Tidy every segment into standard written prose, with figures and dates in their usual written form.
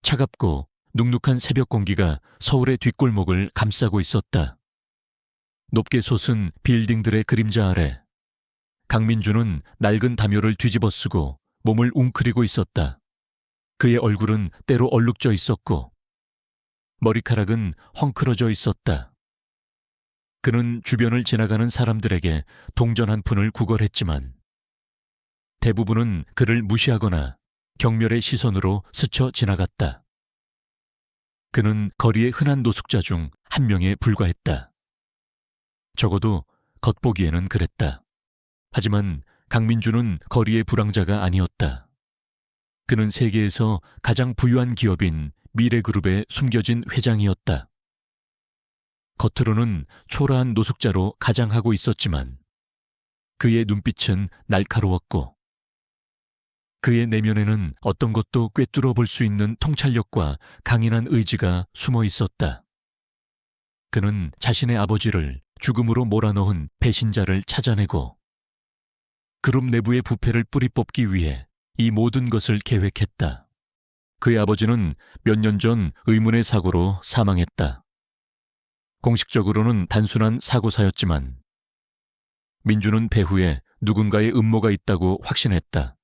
차갑고 눅눅한 새벽 공기가 서울의 뒷골목을 감싸고 있었다. 높게 솟은 빌딩들의 그림자 아래 강민주는 낡은 담요를 뒤집어 쓰고 몸을 웅크리고 있었다. 그의 얼굴은 때로 얼룩져 있었고 머리카락은 헝클어져 있었다. 그는 주변을 지나가는 사람들에게 동전 한 푼을 구걸했지만 대부분은 그를 무시하거나 경멸의 시선으로 스쳐 지나갔다. 그는 거리의 흔한 노숙자 중 한 명에 불과했다. 적어도 겉보기에는 그랬다. 하지만 강민주는 거리의 불황자가 아니었다. 그는 세계에서 가장 부유한 기업인 미래그룹의 숨겨진 회장이었다. 겉으로는 초라한 노숙자로 가장하고 있었지만 그의 눈빛은 날카로웠고 그의 내면에는 어떤 것도 꿰뚫어 볼 수 있는 통찰력과 강인한 의지가 숨어 있었다. 그는 자신의 아버지를 죽음으로 몰아넣은 배신자를 찾아내고 그룹 내부의 부패를 뿌리 뽑기 위해 이 모든 것을 계획했다. 그의 아버지는 몇 년 전 의문의 사고로 사망했다. 공식적으로는 단순한 사고사였지만 민주는 배후에 누군가의 음모가 있다고 확신했다.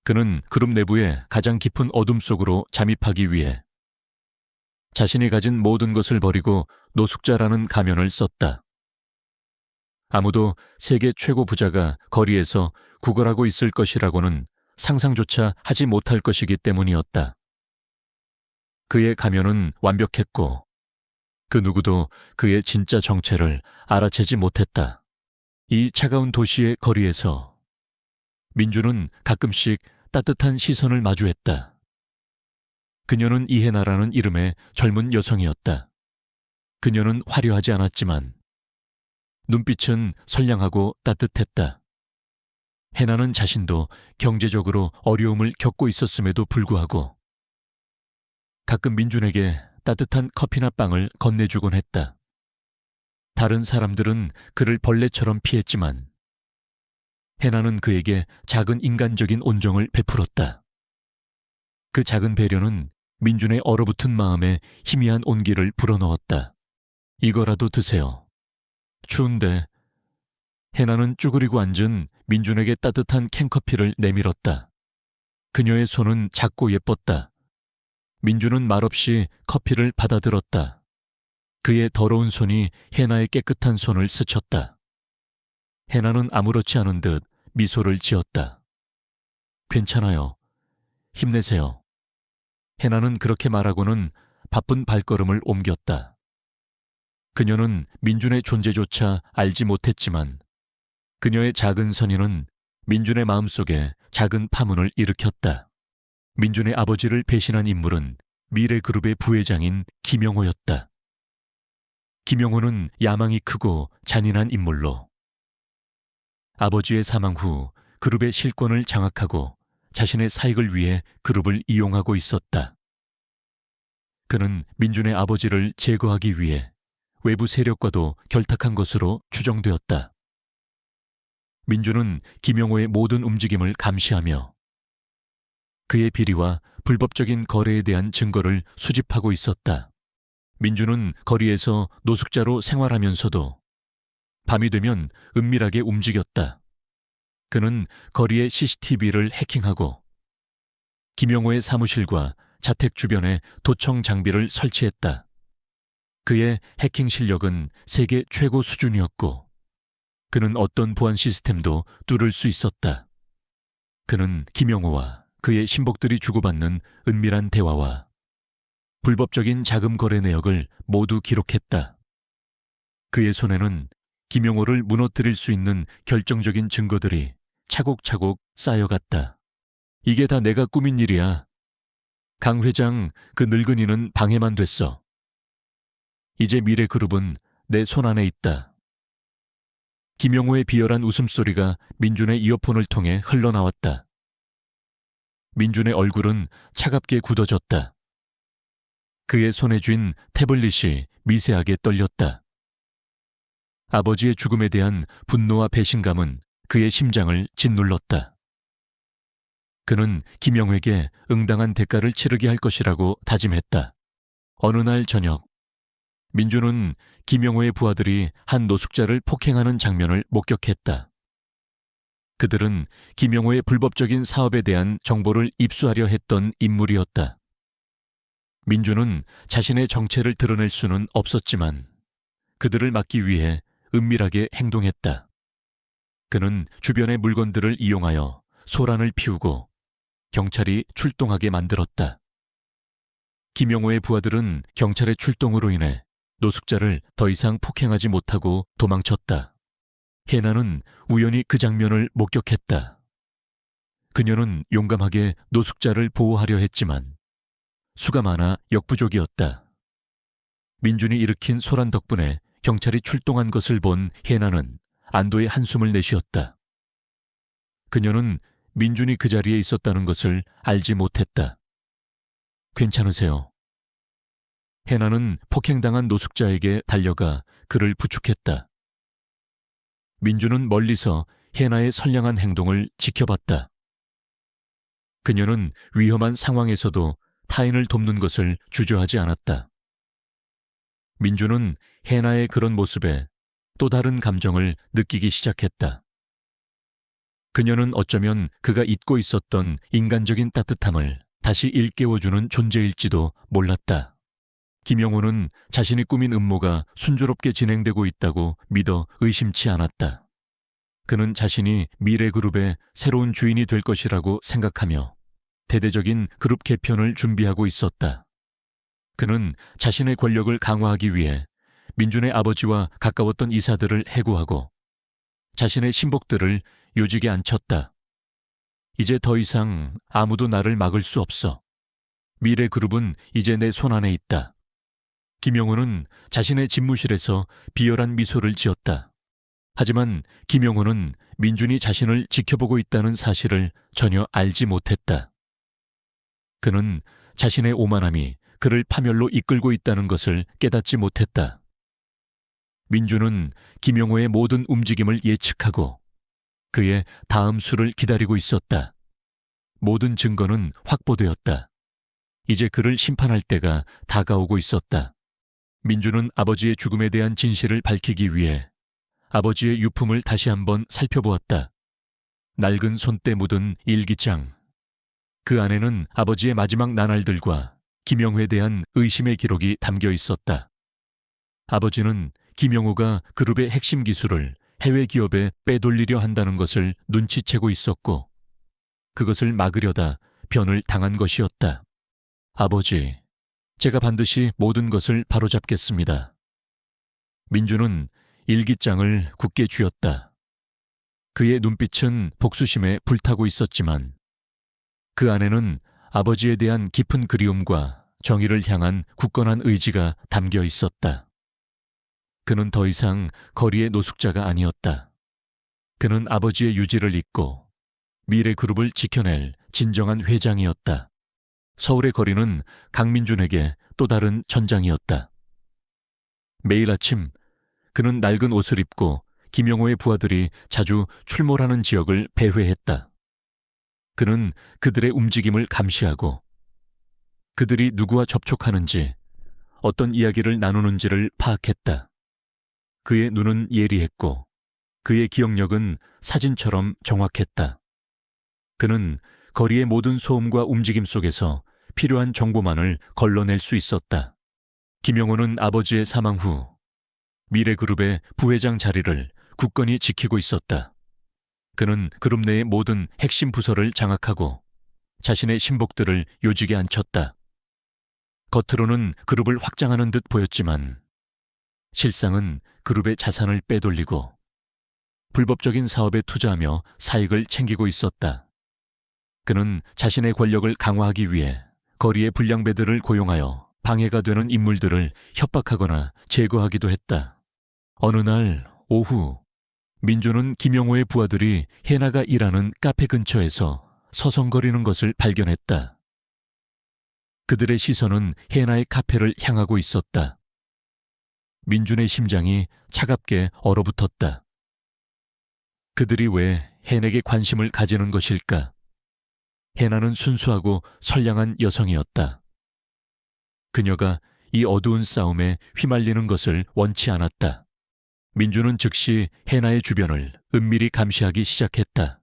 그는 그룹 내부의 가장 깊은 어둠 속으로 잠입하기 위해 자신이 가진 모든 것을 버리고 노숙자라는 가면을 썼다. 아무도 세계 최고 부자가 거리에서 구걸하고 있을 것이라고는 상상조차 하지 못할 것이기 때문이었다. 그의 가면은 완벽했고 그 누구도 그의 진짜 정체를 알아채지 못했다. 이 차가운 도시의 거리에서 민주는 가끔씩 따뜻한 시선을 마주했다. 그녀는 이해나라는 이름의 젊은 여성이었다. 그녀는 화려하지 않았지만 눈빛은 선량하고 따뜻했다. 해나는 자신도 경제적으로 어려움을 겪고 있었음에도 불구하고 가끔 민준에게 따뜻한 커피나 빵을 건네주곤 했다. 다른 사람들은 그를 벌레처럼 피했지만 해나는 그에게 작은 인간적인 온정을 베풀었다. 그 작은 배려는 민준의 얼어붙은 마음에 희미한 온기를 불어넣었다. 이거라도 드세요. 추운데. 해나는 쭈그리고 앉은 민준에게 따뜻한 캔커피를 내밀었다. 그녀의 손은 작고 예뻤다. 민준은 말없이 커피를 받아들었다. 그의 더러운 손이 해나의 깨끗한 손을 스쳤다. 해나는 아무렇지 않은 듯 미소를 지었다. 괜찮아요. 힘내세요. 해나는 그렇게 말하고는 바쁜 발걸음을 옮겼다. 그녀는 민준의 존재조차 알지 못했지만 그녀의 작은 선의는 민준의 마음속에 작은 파문을 일으켰다. 민준의 아버지를 배신한 인물은 미래그룹의 부회장인 김영호였다. 김영호는 야망이 크고 잔인한 인물로 아버지의 사망 후 그룹의 실권을 장악하고 자신의 사익을 위해 그룹을 이용하고 있었다. 그는 민준의 아버지를 제거하기 위해 외부 세력과도 결탁한 것으로 추정되었다. 민준은 김영호의 모든 움직임을 감시하며 그의 비리와 불법적인 거래에 대한 증거를 수집하고 있었다. 민준은 거리에서 노숙자로 생활하면서도 밤이 되면 은밀하게 움직였다. 그는 거리의 CCTV를 해킹하고 김영호의 사무실과 자택 주변에 도청 장비를 설치했다. 그의 해킹 실력은 세계 최고 수준이었고 그는 어떤 보안 시스템도 뚫을 수 있었다. 그는 김영호와 그의 신복들이 주고받는 은밀한 대화와 불법적인 자금 거래 내역을 모두 기록했다. 그의 손에는 김영호를 무너뜨릴 수 있는 결정적인 증거들이 차곡차곡 쌓여갔다. 이게 다 내가 꾸민 일이야. 강 회장, 그 늙은이는 방해만 됐어. 이제 미래그룹은 내 손 안에 있다. 김영호의 비열한 웃음소리가 민준의 이어폰을 통해 흘러나왔다. 민준의 얼굴은 차갑게 굳어졌다. 그의 손에 쥔 태블릿이 미세하게 떨렸다. 아버지의 죽음에 대한 분노와 배신감은 그의 심장을 짓눌렀다. 그는 김영회에게 응당한 대가를 치르게 할 것이라고 다짐했다. 어느 날 저녁, 민주는 김영호의 부하들이 한 노숙자를 폭행하는 장면을 목격했다. 그들은 김영호의 불법적인 사업에 대한 정보를 입수하려 했던 인물이었다. 민주는 자신의 정체를 드러낼 수는 없었지만 그들을 막기 위해 은밀하게 행동했다. 그는 주변의 물건들을 이용하여 소란을 피우고 경찰이 출동하게 만들었다. 김영호의 부하들은 경찰의 출동으로 인해 노숙자를 더 이상 폭행하지 못하고 도망쳤다. 해나는 우연히 그 장면을 목격했다. 그녀는 용감하게 노숙자를 보호하려 했지만 수가 많아 역부족이었다. 민준이 일으킨 소란 덕분에 경찰이 출동한 것을 본 해나는 안도의 한숨을 내쉬었다. 그녀는 민준이 그 자리에 있었다는 것을 알지 못했다. 괜찮으세요? 해나는 폭행당한 노숙자에게 달려가 그를 부축했다. 민준은 멀리서 해나의 선량한 행동을 지켜봤다. 그녀는 위험한 상황에서도 타인을 돕는 것을 주저하지 않았다. 민준은 해나의 그런 모습에 또 다른 감정을 느끼기 시작했다. 그녀는 어쩌면 그가 잊고 있었던 인간적인 따뜻함을 다시 일깨워주는 존재일지도 몰랐다. 김영호는 자신이 꾸민 음모가 순조롭게 진행되고 있다고 믿어 의심치 않았다. 그는 자신이 미래그룹의 새로운 주인이 될 것이라고 생각하며 대대적인 그룹 개편을 준비하고 있었다. 그는 자신의 권력을 강화하기 위해 민준의 아버지와 가까웠던 이사들을 해고하고 자신의 신복들을 요직에 앉혔다. 이제 더 이상 아무도 나를 막을 수 없어. 미래그룹은 이제 내 손안에 있다. 김영호는 자신의 집무실에서 비열한 미소를 지었다. 하지만 김영호는 민준이 자신을 지켜보고 있다는 사실을 전혀 알지 못했다. 그는 자신의 오만함이 그를 파멸로 이끌고 있다는 것을 깨닫지 못했다. 민준은 김영호의 모든 움직임을 예측하고 그의 다음 수를 기다리고 있었다. 모든 증거는 확보되었다. 이제 그를 심판할 때가 다가오고 있었다. 민준은 아버지의 죽음에 대한 진실을 밝히기 위해 아버지의 유품을 다시 한번 살펴보았다. 낡은 손때 묻은 일기장. 그 안에는 아버지의 마지막 나날들과 김영호에 대한 의심의 기록이 담겨 있었다. 아버지는 김영호가 그룹의 핵심 기술을 해외 기업에 빼돌리려 한다는 것을 눈치채고 있었고 그것을 막으려다 변을 당한 것이었다. 아버지, 제가 반드시 모든 것을 바로잡겠습니다. 민주는 일기장을 굳게 쥐었다. 그의 눈빛은 복수심에 불타고 있었지만 그 안에는 아버지에 대한 깊은 그리움과 정의를 향한 굳건한 의지가 담겨 있었다. 그는 더 이상 거리의 노숙자가 아니었다. 그는 아버지의 유지를 잇고 미래그룹을 지켜낼 진정한 회장이었다. 서울의 거리는 강민준에게 또 다른 전장이었다. 매일 아침 그는 낡은 옷을 입고 김영호의 부하들이 자주 출몰하는 지역을 배회했다. 그는 그들의 움직임을 감시하고 그들이 누구와 접촉하는지 어떤 이야기를 나누는지를 파악했다. 그의 눈은 예리했고 그의 기억력은 사진처럼 정확했다. 그는 거리의 모든 소음과 움직임 속에서 필요한 정보만을 걸러낼 수 있었다. 김영호는 아버지의 사망 후 미래그룹의 부회장 자리를 굳건히 지키고 있었다. 그는 그룹 내의 모든 핵심 부서를 장악하고 자신의 신복들을 요직에 앉혔다. 겉으로는 그룹을 확장하는 듯 보였지만 실상은 그룹의 자산을 빼돌리고 불법적인 사업에 투자하며 사익을 챙기고 있었다. 그는 자신의 권력을 강화하기 위해 거리의 불량배들을 고용하여 방해가 되는 인물들을 협박하거나 제거하기도 했다. 어느 날 오후 민주는 김영호의 부하들이 해나가 일하는 카페 근처에서 서성거리는 것을 발견했다. 그들의 시선은 해나의 카페를 향하고 있었다. 민준의 심장이 차갑게 얼어붙었다. 그들이 왜 해나에게 관심을 가지는 것일까? 해나는 순수하고 선량한 여성이었다. 그녀가 이 어두운 싸움에 휘말리는 것을 원치 않았다. 민주는 즉시 해나의 주변을 은밀히 감시하기 시작했다.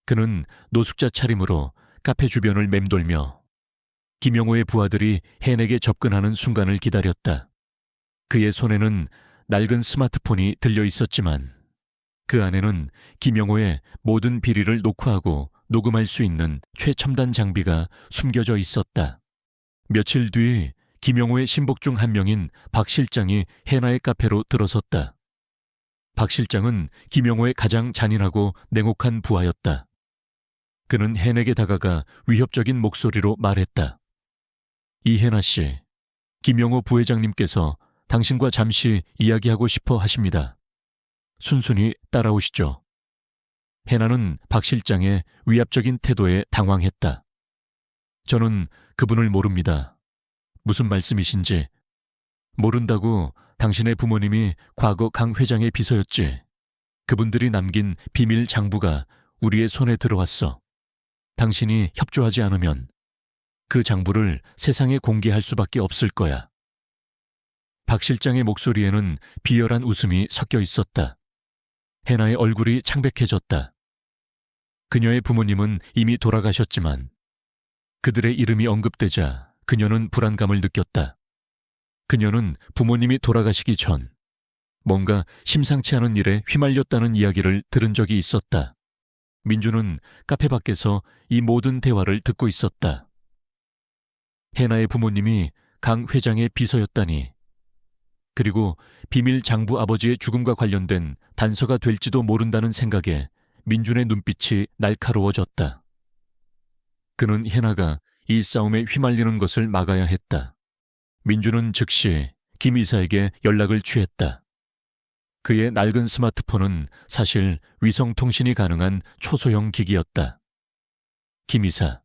그는 노숙자 차림으로 카페 주변을 맴돌며 김영호의 부하들이 해내게 접근하는 순간을 기다렸다. 그의 손에는 낡은 스마트폰이 들려 있었지만 그 안에는 김영호의 모든 비리를 녹화하고 녹음할 수 있는 최첨단 장비가 숨겨져 있었다. 며칠 뒤 김영호의 신복 중 한 명인 박 실장이 해나의 카페로 들어섰다. 박 실장은 김영호의 가장 잔인하고 냉혹한 부하였다. 그는 해내게 다가가 위협적인 목소리로 말했다. 이해나 씨, 김영호 부회장님께서 당신과 잠시 이야기하고 싶어 하십니다. 순순히 따라오시죠. 해나는 박 실장의 위압적인 태도에 당황했다. 저는 그분을 모릅니다. 무슨 말씀이신지. 모른다고 당신의 부모님이 과거 강 회장의 비서였지. 그분들이 남긴 비밀 장부가 우리의 손에 들어왔어. 당신이 협조하지 않으면 그 장부를 세상에 공개할 수밖에 없을 거야. 박 실장의 목소리에는 비열한 웃음이 섞여 있었다. 해나의 얼굴이 창백해졌다. 그녀의 부모님은 이미 돌아가셨지만 그들의 이름이 언급되자 그녀는 불안감을 느꼈다. 그녀는 부모님이 돌아가시기 전 뭔가 심상치 않은 일에 휘말렸다는 이야기를 들은 적이 있었다. 민주는 카페 밖에서 이 모든 대화를 듣고 있었다. 해나의 부모님이 강 회장의 비서였다니. 그리고 비밀 장부 아버지의 죽음과 관련된 단서가 될지도 모른다는 생각에 민준의 눈빛이 날카로워졌다. 그는 해나가 이 싸움에 휘말리는 것을 막아야 했다. 민준은 즉시 김 이사에게 연락을 취했다. 그의 낡은 스마트폰은 사실 위성통신이 가능한 초소형 기기였다. 김 이사,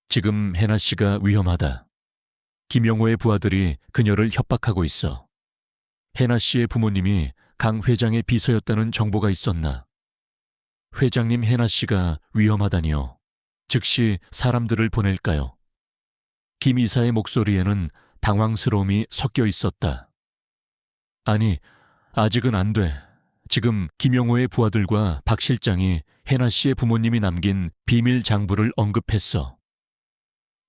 지금 해나 씨가 위험하다. 김영호의 부하들이 그녀를 협박하고 있어. 해나 씨의 부모님이 강 회장의 비서였다는 정보가 있었나? 회장님 해나 씨가 위험하다니요. 즉시 사람들을 보낼까요? 김 이사의 목소리에는 당황스러움이 섞여 있었다. 아니, 아직은 안 돼. 지금 김영호의 부하들과 박 실장이 해나 씨의 부모님이 남긴 비밀 장부를 언급했어.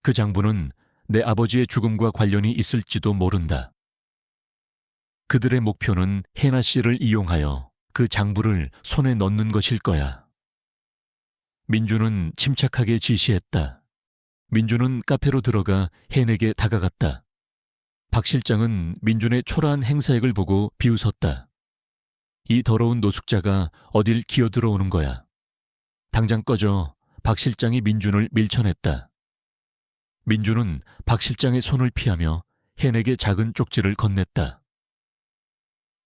그 장부는 내 아버지의 죽음과 관련이 있을지도 모른다. 그들의 목표는 해나 씨를 이용하여 그 장부를 손에 넣는 것일 거야. 민주는 침착하게 지시했다. 민주는 카페로 들어가 해내게 다가갔다. 박 실장은 민준의 초라한 행사액을 보고 비웃었다. 이 더러운 노숙자가 어딜 기어들어오는 거야. 당장 꺼져. 박 실장이 민준을 밀쳐냈다. 민준은 박 실장의 손을 피하며 해내게 작은 쪽지를 건넸다.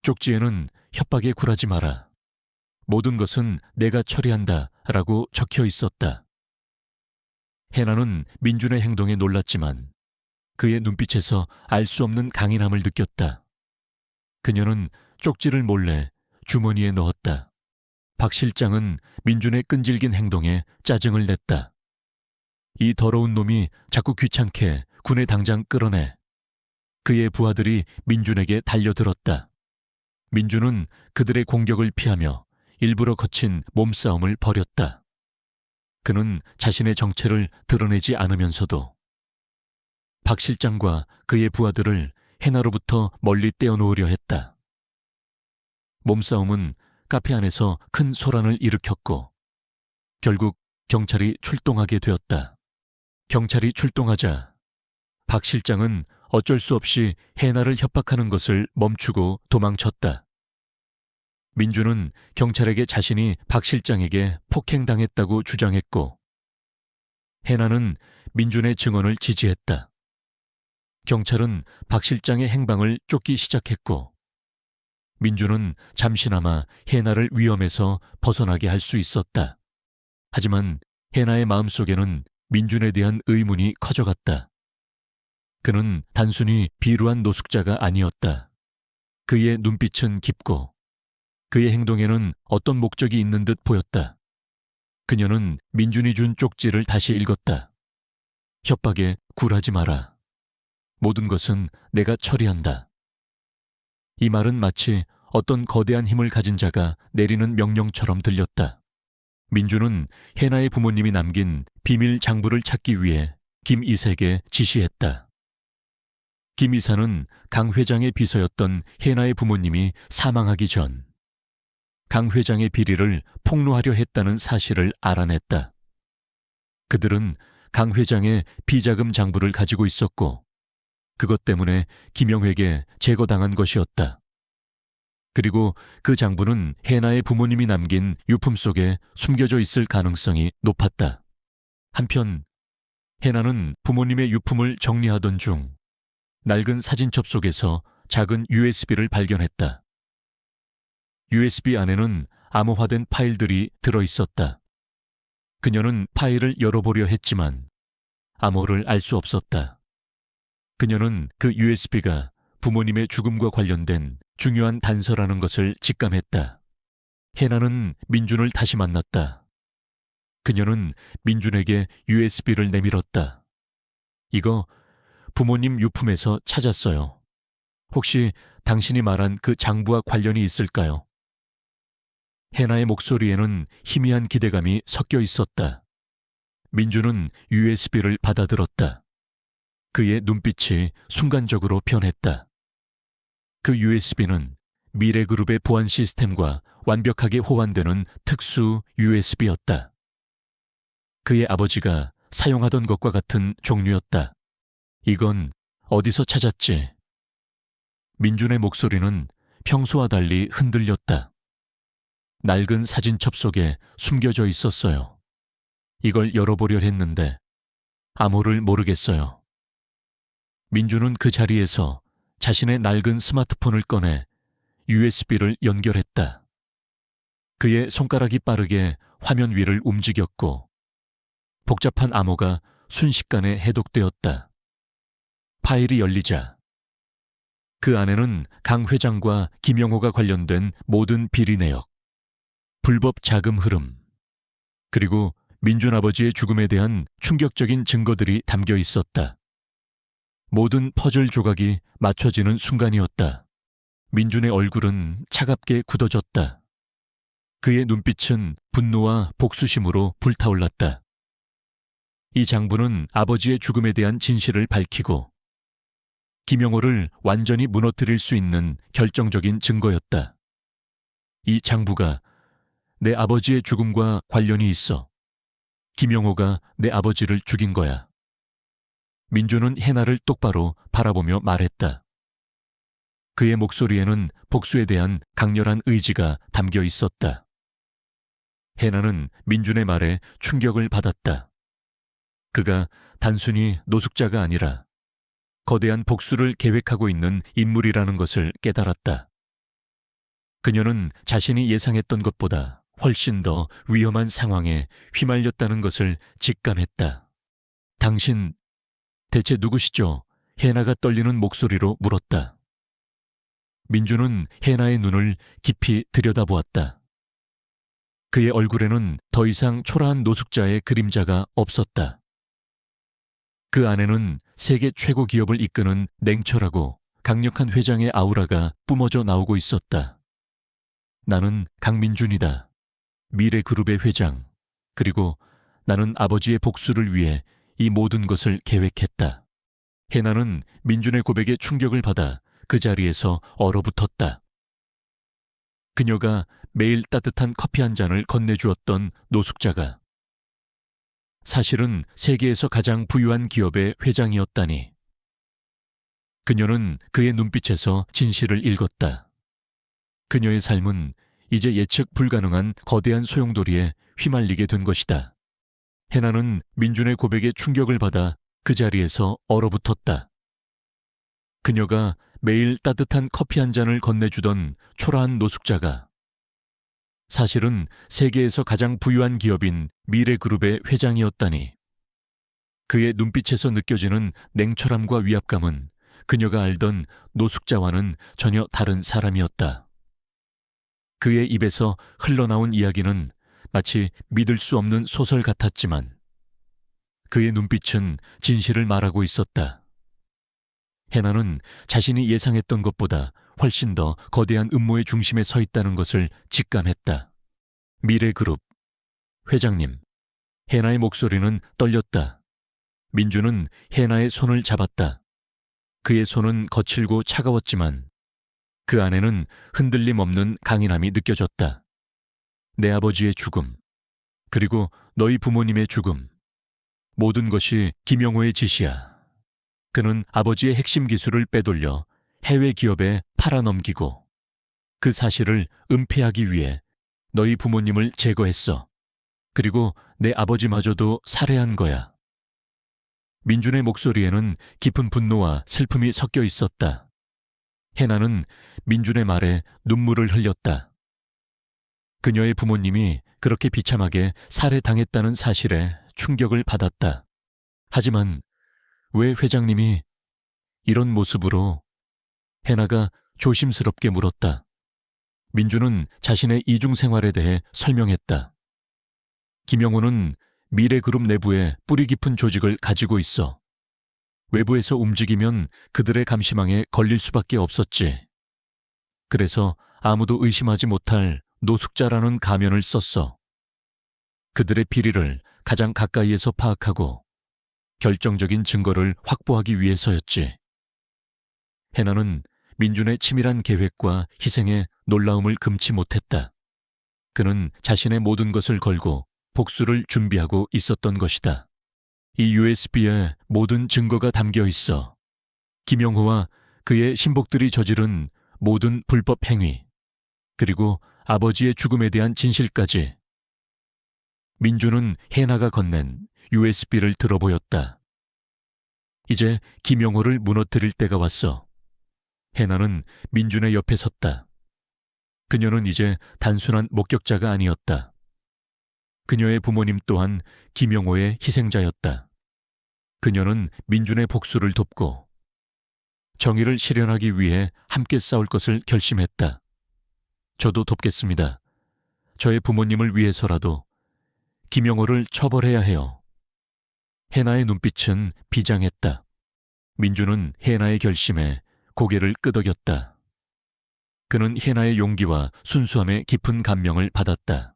쪽지에는 협박에 굴하지 마라. 모든 것은 내가 처리한다 라고 적혀 있었다. 해나는 민준의 행동에 놀랐지만 그의 눈빛에서 알 수 없는 강인함을 느꼈다. 그녀는 쪽지를 몰래 주머니에 넣었다. 박 실장은 민준의 끈질긴 행동에 짜증을 냈다. 이 더러운 놈이 자꾸 귀찮게 군에 당장 끌어내. 그의 부하들이 민준에게 달려들었다. 민준은 그들의 공격을 피하며 일부러 거친 몸싸움을 벌였다. 그는 자신의 정체를 드러내지 않으면서도 박 실장과 그의 부하들을 해나로부터 멀리 떼어놓으려 했다. 몸싸움은 카페 안에서 큰 소란을 일으켰고 결국 경찰이 출동하게 되었다. 경찰이 출동하자 박 실장은 어쩔 수 없이 해나를 협박하는 것을 멈추고 도망쳤다. 민주는 경찰에게 자신이 박 실장에게 폭행당했다고 주장했고 해나는 민준의 증언을 지지했다. 경찰은 박 실장의 행방을 쫓기 시작했고 민준은 잠시나마 해나를 위험에서 벗어나게 할 수 있었다. 하지만 해나의 마음속에는 민준에 대한 의문이 커져갔다. 그는 단순히 비루한 노숙자가 아니었다. 그의 눈빛은 깊고 그의 행동에는 어떤 목적이 있는 듯 보였다. 그녀는 민준이 준 쪽지를 다시 읽었다. 협박에 굴하지 마라. 모든 것은 내가 처리한다. 이 말은 마치 어떤 거대한 힘을 가진 자가 내리는 명령처럼 들렸다. 민준은 해나의 부모님이 남긴 비밀 장부를 찾기 위해 김이색에 지시했다. 김 이사는 강 회장의 비서였던 해나의 부모님이 사망하기 전 강 회장의 비리를 폭로하려 했다는 사실을 알아냈다. 그들은 강 회장의 비자금 장부를 가지고 있었고 그것 때문에 김영회에게 제거당한 것이었다. 그리고 그 장부는 해나의 부모님이 남긴 유품 속에 숨겨져 있을 가능성이 높았다. 한편 해나는 부모님의 유품을 정리하던 중 낡은 사진첩 속에서 작은 USB를 발견했다. USB 안에는 암호화된 파일들이 들어있었다. 그녀는 파일을 열어보려 했지만 암호를 알 수 없었다. 그녀는 그 USB가 부모님의 죽음과 관련된 중요한 단서라는 것을 직감했다. 해나는 민준을 다시 만났다. 그녀는 민준에게 USB를 내밀었다. 이거 부모님 유품에서 찾았어요. 혹시 당신이 말한 그 장부와 관련이 있을까요? 해나의 목소리에는 희미한 기대감이 섞여 있었다. 민준은 USB를 받아들었다. 그의 눈빛이 순간적으로 변했다. 그 USB는 미래그룹의 보안 시스템과 완벽하게 호환되는 특수 USB였다. 그의 아버지가 사용하던 것과 같은 종류였다. 이건 어디서 찾았지? 민준의 목소리는 평소와 달리 흔들렸다. 낡은 사진첩 속에 숨겨져 있었어요. 이걸 열어보려 했는데 암호를 모르겠어요. 민준은 그 자리에서 자신의 낡은 스마트폰을 꺼내 USB를 연결했다. 그의 손가락이 빠르게 화면 위를 움직였고 복잡한 암호가 순식간에 해독되었다. 파일이 열리자 그 안에는 강 회장과 김영호가 관련된 모든 비리 내역, 불법 자금 흐름, 그리고 민준 아버지의 죽음에 대한 충격적인 증거들이 담겨 있었다. 모든 퍼즐 조각이 맞춰지는 순간이었다. 민준의 얼굴은 차갑게 굳어졌다. 그의 눈빛은 분노와 복수심으로 불타올랐다. 이 장부는 아버지의 죽음에 대한 진실을 밝히고 김영호를 완전히 무너뜨릴 수 있는 결정적인 증거였다. 이 장부가 내 아버지의 죽음과 관련이 있어. 김영호가 내 아버지를 죽인 거야. 민준은 해나를 똑바로 바라보며 말했다. 그의 목소리에는 복수에 대한 강렬한 의지가 담겨 있었다. 해나는 민준의 말에 충격을 받았다. 그가 단순히 노숙자가 아니라 거대한 복수를 계획하고 있는 인물이라는 것을 깨달았다. 그녀는 자신이 예상했던 것보다 훨씬 더 위험한 상황에 휘말렸다는 것을 직감했다. 당신 대체 누구시죠? 해나가 떨리는 목소리로 물었다. 민준은 해나의 눈을 깊이 들여다보았다. 그의 얼굴에는 더 이상 초라한 노숙자의 그림자가 없었다. 그 안에는 세계 최고 기업을 이끄는 냉철하고 강력한 회장의 아우라가 뿜어져 나오고 있었다. 나는 강민준이다. 미래그룹의 회장. 그리고 나는 아버지의 복수를 위해 이 모든 것을 계획했다. 해나는 민준의 고백에 충격을 받아 그 자리에서 얼어붙었다. 그녀가 매일 따뜻한 커피 한 잔을 건네주었던 노숙자가 사실은 세계에서 가장 부유한 기업의 회장이었다니. 그녀는 그의 눈빛에서 진실을 읽었다. 그녀의 삶은 이제 예측 불가능한 거대한 소용돌이에 휘말리게 된 것이다. 해나는 민준의 고백에 충격을 받아 그 자리에서 얼어붙었다. 그녀가 매일 따뜻한 커피 한 잔을 건네주던 초라한 노숙자가 사실은 세계에서 가장 부유한 기업인 미래그룹의 회장이었다니. 그의 눈빛에서 느껴지는 냉철함과 위압감은 그녀가 알던 노숙자와는 전혀 다른 사람이었다. 그의 입에서 흘러나온 이야기는 마치 믿을 수 없는 소설 같았지만 그의 눈빛은 진실을 말하고 있었다. 해나는 자신이 예상했던 것보다 훨씬 더 거대한 음모의 중심에 서 있다는 것을 직감했다. 미래그룹 회장님. 해나의 목소리는 떨렸다. 민주는 해나의 손을 잡았다. 그의 손은 거칠고 차가웠지만 그 안에는 흔들림 없는 강인함이 느껴졌다. 내 아버지의 죽음, 그리고 너희 부모님의 죽음, 모든 것이 김영호의 짓이야. 그는 아버지의 핵심 기술을 빼돌려 해외 기업에 팔아넘기고 그 사실을 은폐하기 위해 너희 부모님을 제거했어. 그리고 내 아버지마저도 살해한 거야. 민준의 목소리에는 깊은 분노와 슬픔이 섞여 있었다. 해나는 민준의 말에 눈물을 흘렸다. 그녀의 부모님이 그렇게 비참하게 살해당했다는 사실에 충격을 받았다. 하지만 왜 회장님이 이런 모습으로? 해나가 조심스럽게 물었다. 민준은 자신의 이중생활에 대해 설명했다. 김영호는 미래그룹 내부에 뿌리 깊은 조직을 가지고 있어. 외부에서 움직이면 그들의 감시망에 걸릴 수밖에 없었지. 그래서 아무도 의심하지 못할 노숙자라는 가면을 썼어. 그들의 비리를 가장 가까이에서 파악하고 결정적인 증거를 확보하기 위해서였지. 해나는 민준의 치밀한 계획과 희생에 놀라움을 금치 못했다. 그는 자신의 모든 것을 걸고 복수를 준비하고 있었던 것이다. 이 USB에 모든 증거가 담겨 있어. 김영호와 그의 신복들이 저지른 모든 불법 행위, 그리고 아버지의 죽음에 대한 진실까지. 민주는 해나가 건넨 USB를 들어보였다. 이제 김영호를 무너뜨릴 때가 왔어. 해나는 민준의 옆에 섰다. 그녀는 이제 단순한 목격자가 아니었다. 그녀의 부모님 또한 김영호의 희생자였다. 그녀는 민준의 복수를 돕고 정의를 실현하기 위해 함께 싸울 것을 결심했다. 저도 돕겠습니다. 저의 부모님을 위해서라도 김영호를 처벌해야 해요. 해나의 눈빛은 비장했다. 민준은 해나의 결심에 고개를 끄덕였다. 그는 해나의 용기와 순수함에 깊은 감명을 받았다.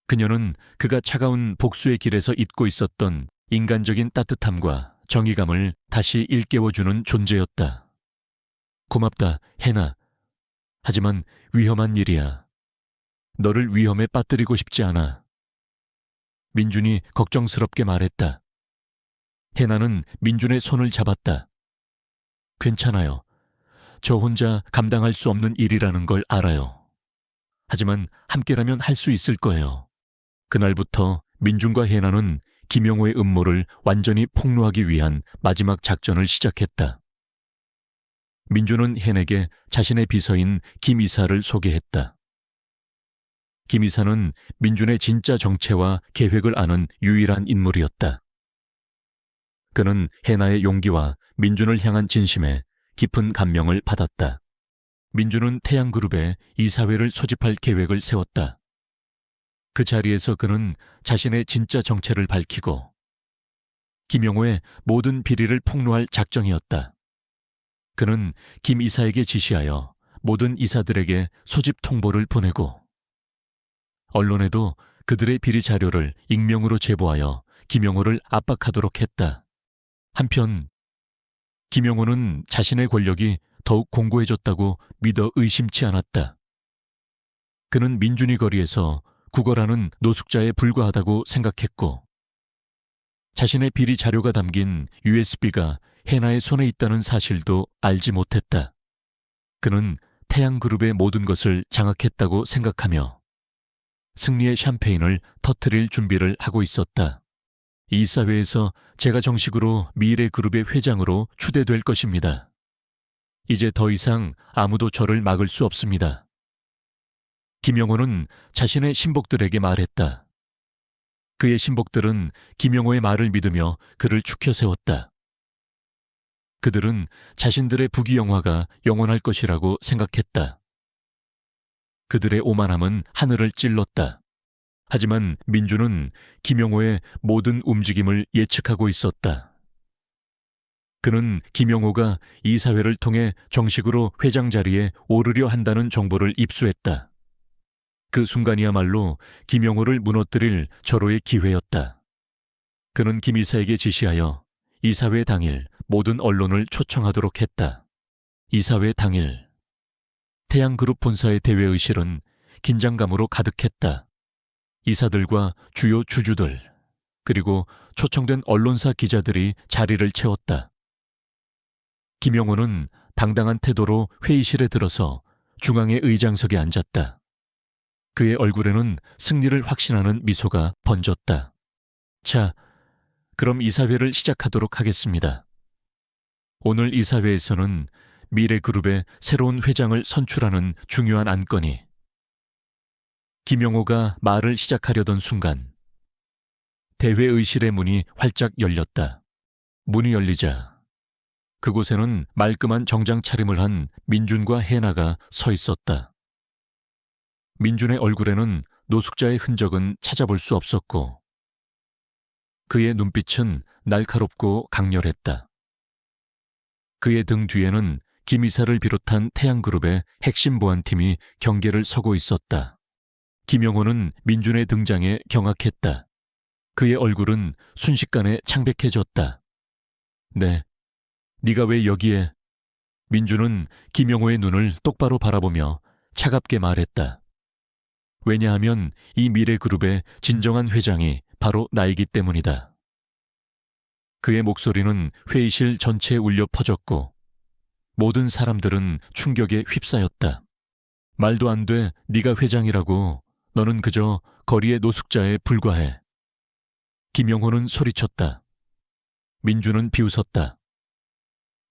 그녀는 그가 차가운 복수의 길에서 잊고 있었던 인간적인 따뜻함과 정의감을 다시 일깨워주는 존재였다. 고맙다, 해나. 하지만 위험한 일이야. 너를 위험에 빠뜨리고 싶지 않아. 민준이 걱정스럽게 말했다. 해나는 민준의 손을 잡았다. 괜찮아요. 저 혼자 감당할 수 없는 일이라는 걸 알아요. 하지만 함께라면 할 수 있을 거예요. 그날부터 민준과 해나는 김영호의 음모를 완전히 폭로하기 위한 마지막 작전을 시작했다. 민준은 해나에게 자신의 비서인 김 이사를 소개했다. 김 이사는 민준의 진짜 정체와 계획을 아는 유일한 인물이었다. 그는 해나의 용기와 민준을 향한 진심에 깊은 감명을 받았다. 민준은 태양그룹에 이사회를 소집할 계획을 세웠다. 그 자리에서 그는 자신의 진짜 정체를 밝히고 김영호의 모든 비리를 폭로할 작정이었다. 그는 김 이사에게 지시하여 모든 이사들에게 소집 통보를 보내고 언론에도 그들의 비리 자료를 익명으로 제보하여 김영호를 압박하도록 했다. 한편 김영호는 자신의 권력이 더욱 공고해졌다고 믿어 의심치 않았다. 그는 민준이 거리에서 구걸하는 노숙자에 불과하다고 생각했고 자신의 비리 자료가 담긴 USB가 해나의 손에 있다는 사실도 알지 못했다. 그는 태양그룹의 모든 것을 장악했다고 생각하며 승리의 샴페인을 터뜨릴 준비를 하고 있었다. 이 사회에서 제가 정식으로 미래그룹의 회장으로 추대될 것입니다. 이제 더 이상 아무도 저를 막을 수 없습니다. 김영호는 자신의 신복들에게 말했다. 그의 신복들은 김영호의 말을 믿으며 그를 추켜 세웠다. 그들은 자신들의 부귀영화가 영원할 것이라고 생각했다. 그들의 오만함은 하늘을 찔렀다. 하지만 민주는 김영호의 모든 움직임을 예측하고 있었다. 그는 김영호가 이사회를 통해 정식으로 회장 자리에 오르려 한다는 정보를 입수했다. 그 순간이야말로 김영호를 무너뜨릴 절호의 기회였다. 그는 김 이사에게 지시하여 이사회 당일 모든 언론을 초청하도록 했다. 이사회 당일 태양그룹 본사의 대회의실은 긴장감으로 가득했다. 이사들과 주요 주주들, 그리고 초청된 언론사 기자들이 자리를 채웠다. 김영호는 당당한 태도로 회의실에 들어서 중앙의 의장석에 앉았다. 그의 얼굴에는 승리를 확신하는 미소가 번졌다. 자, 그럼 이사회를 시작하도록 하겠습니다. 오늘 이사회에서는 미래그룹의 새로운 회장을 선출하는 중요한 안건이. 김영호가 말을 시작하려던 순간 대회의실의 문이 활짝 열렸다. 문이 열리자 그곳에는 말끔한 정장 차림을 한 민준과 해나가 서 있었다. 민준의 얼굴에는 노숙자의 흔적은 찾아볼 수 없었고 그의 눈빛은 날카롭고 강렬했다. 그의 등 뒤에는 김 이사를 비롯한 태양그룹의 핵심 보안팀이 경계를 서고 있었다. 김영호는 민준의 등장에 경악했다. 그의 얼굴은 순식간에 창백해졌다. 네, 네가 왜 여기에? 민준은 김영호의 눈을 똑바로 바라보며 차갑게 말했다. 왜냐하면 이 미래그룹의 진정한 회장이 바로 나이기 때문이다. 그의 목소리는 회의실 전체에 울려 퍼졌고 모든 사람들은 충격에 휩싸였다. 말도 안 돼, 네가 회장이라고. 너는 그저 거리의 노숙자에 불과해. 김영호는 소리쳤다. 민준은 비웃었다.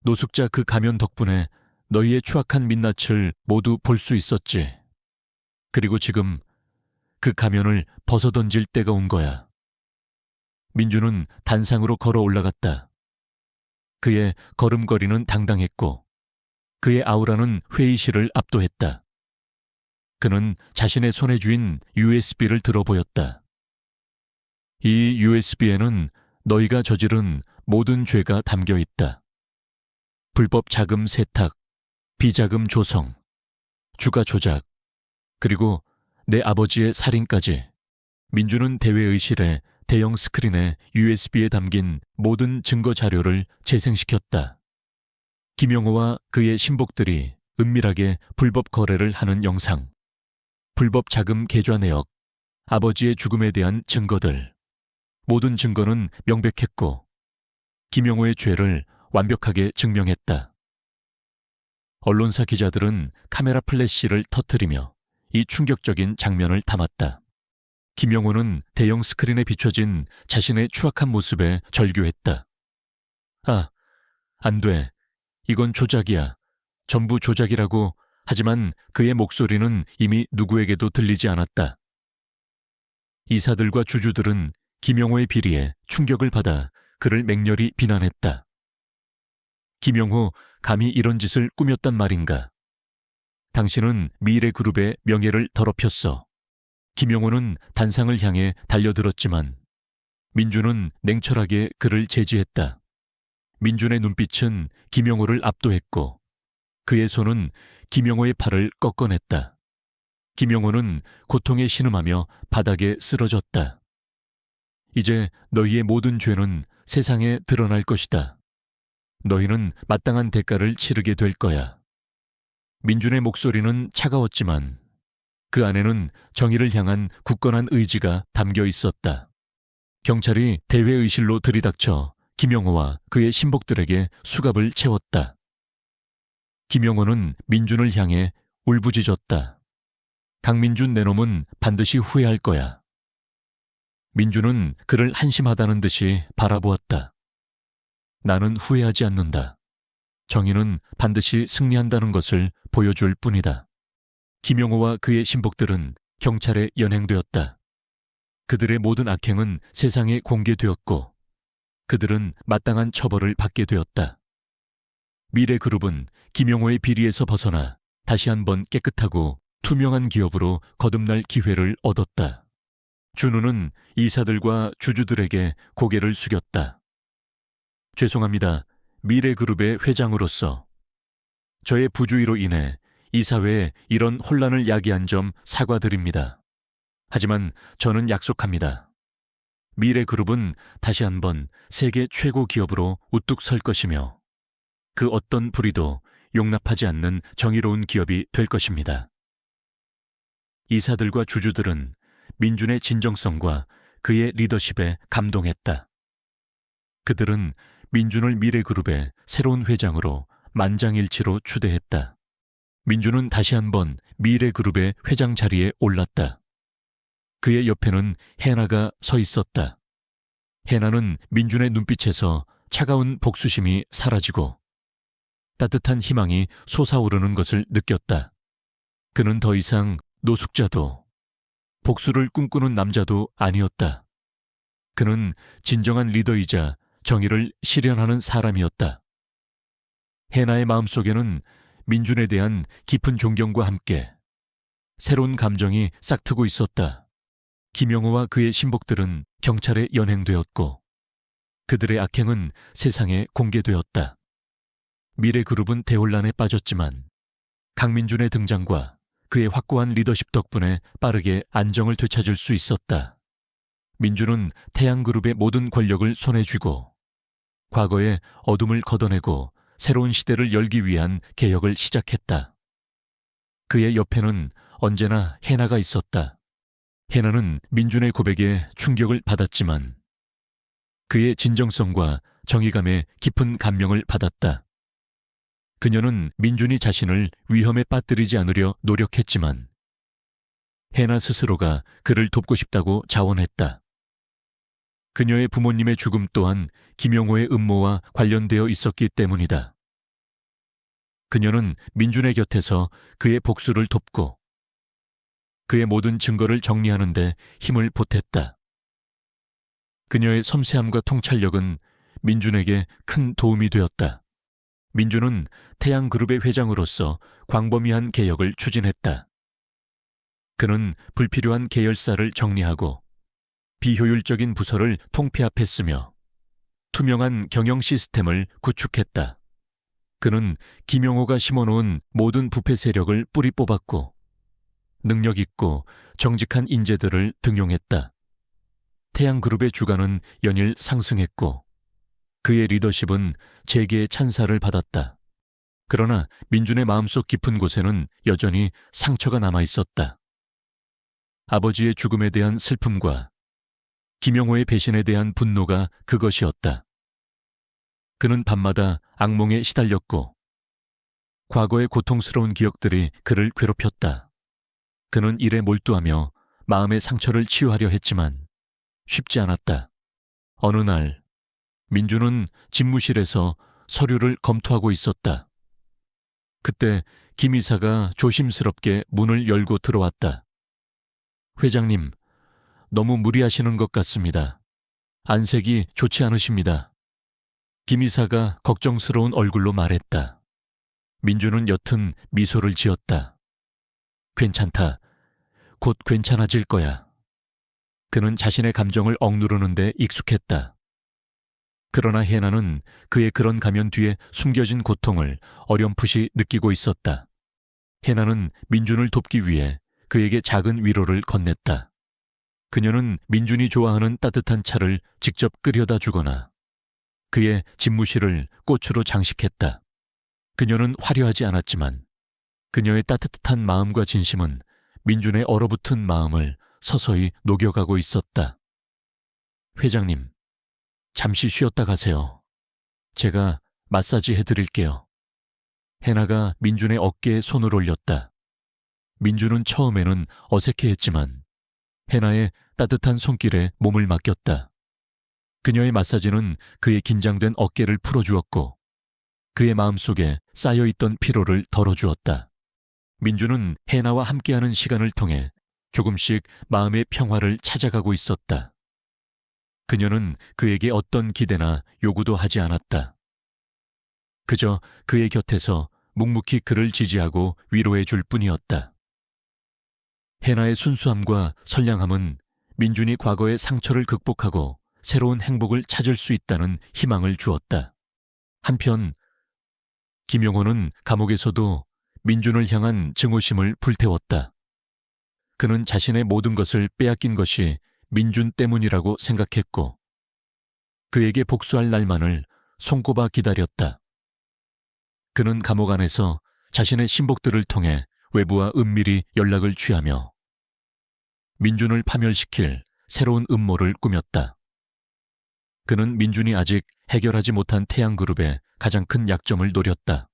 노숙자 그 가면 덕분에 너희의 추악한 민낯을 모두 볼 수 있었지. 그리고 지금 그 가면을 벗어던질 때가 온 거야. 민준은 단상으로 걸어 올라갔다. 그의 걸음걸이는 당당했고 그의 아우라는 회의실을 압도했다. 그는 자신의 손에 쥔 USB를 들어 보였다. 이 USB에는 너희가 저지른 모든 죄가 담겨 있다. 불법 자금 세탁, 비자금 조성, 주가 조작, 그리고 내 아버지의 살인까지. 민주는 대회의실에 대형 스크린에 USB에 담긴 모든 증거 자료를 재생시켰다. 김영호와 그의 신복들이 은밀하게 불법 거래를 하는 영상, 불법 자금 계좌 내역, 아버지의 죽음에 대한 증거들. 모든 증거는 명백했고 김영호의 죄를 완벽하게 증명했다. 언론사 기자들은 카메라 플래시를 터뜨리며 이 충격적인 장면을 담았다. 김영호는 대형 스크린에 비춰진 자신의 추악한 모습에 절규했다. 아, 안 돼. 이건 조작이야. 전부 조작이라고. 하지만 그의 목소리는 이미 누구에게도 들리지 않았다. 이사들과 주주들은 김영호의 비리에 충격을 받아 그를 맹렬히 비난했다. 김영호, 감히 이런 짓을 꾸몄단 말인가? 당신은 미래그룹의 명예를 더럽혔어. 김영호는 단상을 향해 달려들었지만 민준은 냉철하게 그를 제지했다. 민준의 눈빛은 김영호를 압도했고 그의 손은 김영호의 팔을 꺾어냈다. 김영호는 고통에 신음하며 바닥에 쓰러졌다. 이제 너희의 모든 죄는 세상에 드러날 것이다. 너희는 마땅한 대가를 치르게 될 거야. 민준의 목소리는 차가웠지만 그 안에는 정의를 향한 굳건한 의지가 담겨 있었다. 경찰이 대회의실로 들이닥쳐 김영호와 그의 신복들에게 수갑을 채웠다. 김영호는 민준을 향해 울부짖었다. 강민준 내놈은 반드시 후회할 거야. 민준은 그를 한심하다는 듯이 바라보았다. 나는 후회하지 않는다. 정의는 반드시 승리한다는 것을 보여줄 뿐이다. 김영호와 그의 신복들은 경찰에 연행되었다. 그들의 모든 악행은 세상에 공개되었고 그들은 마땅한 처벌을 받게 되었다. 미래그룹은 김영호의 비리에서 벗어나 다시 한번 깨끗하고 투명한 기업으로 거듭날 기회를 얻었다. 준우는 이사들과 주주들에게 고개를 숙였다. 죄송합니다. 미래그룹의 회장으로서 저의 부주의로 인해 이사회에 이런 혼란을 야기한 점 사과드립니다. 하지만 저는 약속합니다. 미래그룹은 다시 한번 세계 최고 기업으로 우뚝 설 것이며 그 어떤 불의도 용납하지 않는 정의로운 기업이 될 것입니다. 이사들과 주주들은 민준의 진정성과 그의 리더십에 감동했다. 그들은 민준을 미래그룹의 새로운 회장으로 만장일치로 추대했다. 민준은 다시 한번 미래그룹의 회장 자리에 올랐다. 그의 옆에는 해나가 서 있었다. 해나는 민준의 눈빛에서 차가운 복수심이 사라지고 따뜻한 희망이 솟아오르는 것을 느꼈다. 그는 더 이상 노숙자도 복수를 꿈꾸는 남자도 아니었다. 그는 진정한 리더이자 정의를 실현하는 사람이었다. 해나의 마음속에는 민준에 대한 깊은 존경과 함께 새로운 감정이 싹트고 있었다. 김영호와 그의 신복들은 경찰에 연행되었고 그들의 악행은 세상에 공개되었다. 미래그룹은 대혼란에 빠졌지만 강민준의 등장과 그의 확고한 리더십 덕분에 빠르게 안정을 되찾을 수 있었다. 민준은 태양그룹의 모든 권력을 손에 쥐고 과거의 어둠을 걷어내고 새로운 시대를 열기 위한 개혁을 시작했다. 그의 옆에는 언제나 해나가 있었다. 해나는 민준의 고백에 충격을 받았지만 그의 진정성과 정의감에 깊은 감명을 받았다. 그녀는 민준이 자신을 위험에 빠뜨리지 않으려 노력했지만 해나 스스로가 그를 돕고 싶다고 자원했다. 그녀의 부모님의 죽음 또한 김영호의 음모와 관련되어 있었기 때문이다. 그녀는 민준의 곁에서 그의 복수를 돕고 그의 모든 증거를 정리하는 데 힘을 보탰다. 그녀의 섬세함과 통찰력은 민준에게 큰 도움이 되었다. 민준은 태양그룹의 회장으로서 광범위한 개혁을 추진했다. 그는 불필요한 계열사를 정리하고 비효율적인 부서를 통폐합했으며 투명한 경영 시스템을 구축했다. 그는 김영호가 심어놓은 모든 부패 세력을 뿌리 뽑았고 능력 있고 정직한 인재들을 등용했다. 태양그룹의 주가는 연일 상승했고 그의 리더십은 재계의 찬사를 받았다. 그러나 민준의 마음속 깊은 곳에는 여전히 상처가 남아 있었다. 아버지의 죽음에 대한 슬픔과 김영호의 배신에 대한 분노가 그것이었다. 그는 밤마다 악몽에 시달렸고 과거의 고통스러운 기억들이 그를 괴롭혔다. 그는 일에 몰두하며 마음의 상처를 치유하려 했지만 쉽지 않았다. 어느 날 민준은 집무실에서 서류를 검토하고 있었다. 그때 김 이사가 조심스럽게 문을 열고 들어왔다. 회장님, 너무 무리하시는 것 같습니다. 안색이 좋지 않으십니다. 김 이사가 걱정스러운 얼굴로 말했다. 민준은 옅은 미소를 지었다. 괜찮다. 곧 괜찮아질 거야. 그는 자신의 감정을 억누르는 데 익숙했다. 그러나 해나는 그의 그런 가면 뒤에 숨겨진 고통을 어렴풋이 느끼고 있었다. 해나는 민준을 돕기 위해 그에게 작은 위로를 건넸다. 그녀는 민준이 좋아하는 따뜻한 차를 직접 끓여다 주거나 그의 집무실을 꽃으로 장식했다. 그녀는 화려하지 않았지만 그녀의 따뜻한 마음과 진심은 민준의 얼어붙은 마음을 서서히 녹여가고 있었다. 회장님, 잠시 쉬었다 가세요. 제가 마사지 해드릴게요. 해나가 민준의 어깨에 손을 올렸다. 민준은 처음에는 어색해했지만 해나의 따뜻한 손길에 몸을 맡겼다. 그녀의 마사지는 그의 긴장된 어깨를 풀어주었고 그의 마음속에 쌓여있던 피로를 덜어주었다. 민준은 해나와 함께하는 시간을 통해 조금씩 마음의 평화를 찾아가고 있었다. 그녀는 그에게 어떤 기대나 요구도 하지 않았다. 그저 그의 곁에서 묵묵히 그를 지지하고 위로해 줄 뿐이었다. 해나의 순수함과 선량함은 민준이 과거의 상처를 극복하고 새로운 행복을 찾을 수 있다는 희망을 주었다. 한편 김용호는 감옥에서도 민준을 향한 증오심을 불태웠다. 그는 자신의 모든 것을 빼앗긴 것이 민준 때문이라고 생각했고 그에게 복수할 날만을 손꼽아 기다렸다. 그는 감옥 안에서 자신의 신복들을 통해 외부와 은밀히 연락을 취하며 민준을 파멸시킬 새로운 음모를 꾸몄다. 그는 민준이 아직 해결하지 못한 태양그룹의 가장 큰 약점을 노렸다.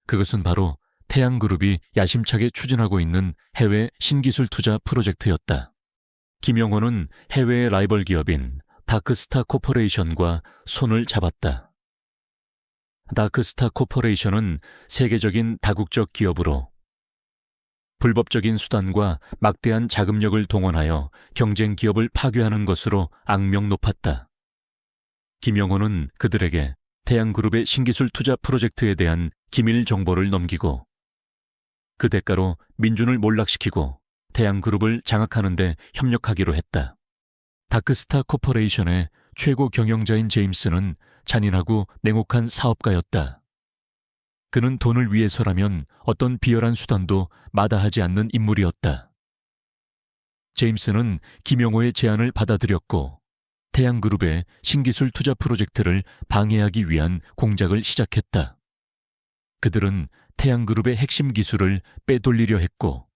그것은 바로 태양그룹이 야심차게 추진하고 있는 해외 신기술 투자 프로젝트였다. 김용호는 해외의 라이벌 기업인 다크스타 코퍼레이션과 손을 잡았다. 다크스타 코퍼레이션은 세계적인 다국적 기업으로 불법적인 수단과 막대한 자금력을 동원하여 경쟁 기업을 파괴하는 것으로 악명 높았다. 김용호는 그들에게 태양그룹의 신기술 투자 프로젝트에 대한 기밀 정보를 넘기고 그 대가로 민준을 몰락시키고 태양그룹을 장악하는 데 협력하기로 했다. 다크스타 코퍼레이션의 최고 경영자인 제임스는 잔인하고 냉혹한 사업가였다. 그는 돈을 위해서라면 어떤 비열한 수단도 마다하지 않는 인물이었다. 제임스는 김용호의 제안을 받아들였고 태양그룹의 신기술 투자 프로젝트를 방해하기 위한 공작을 시작했다. 그들은 태양그룹의 핵심 기술을 빼돌리려 했고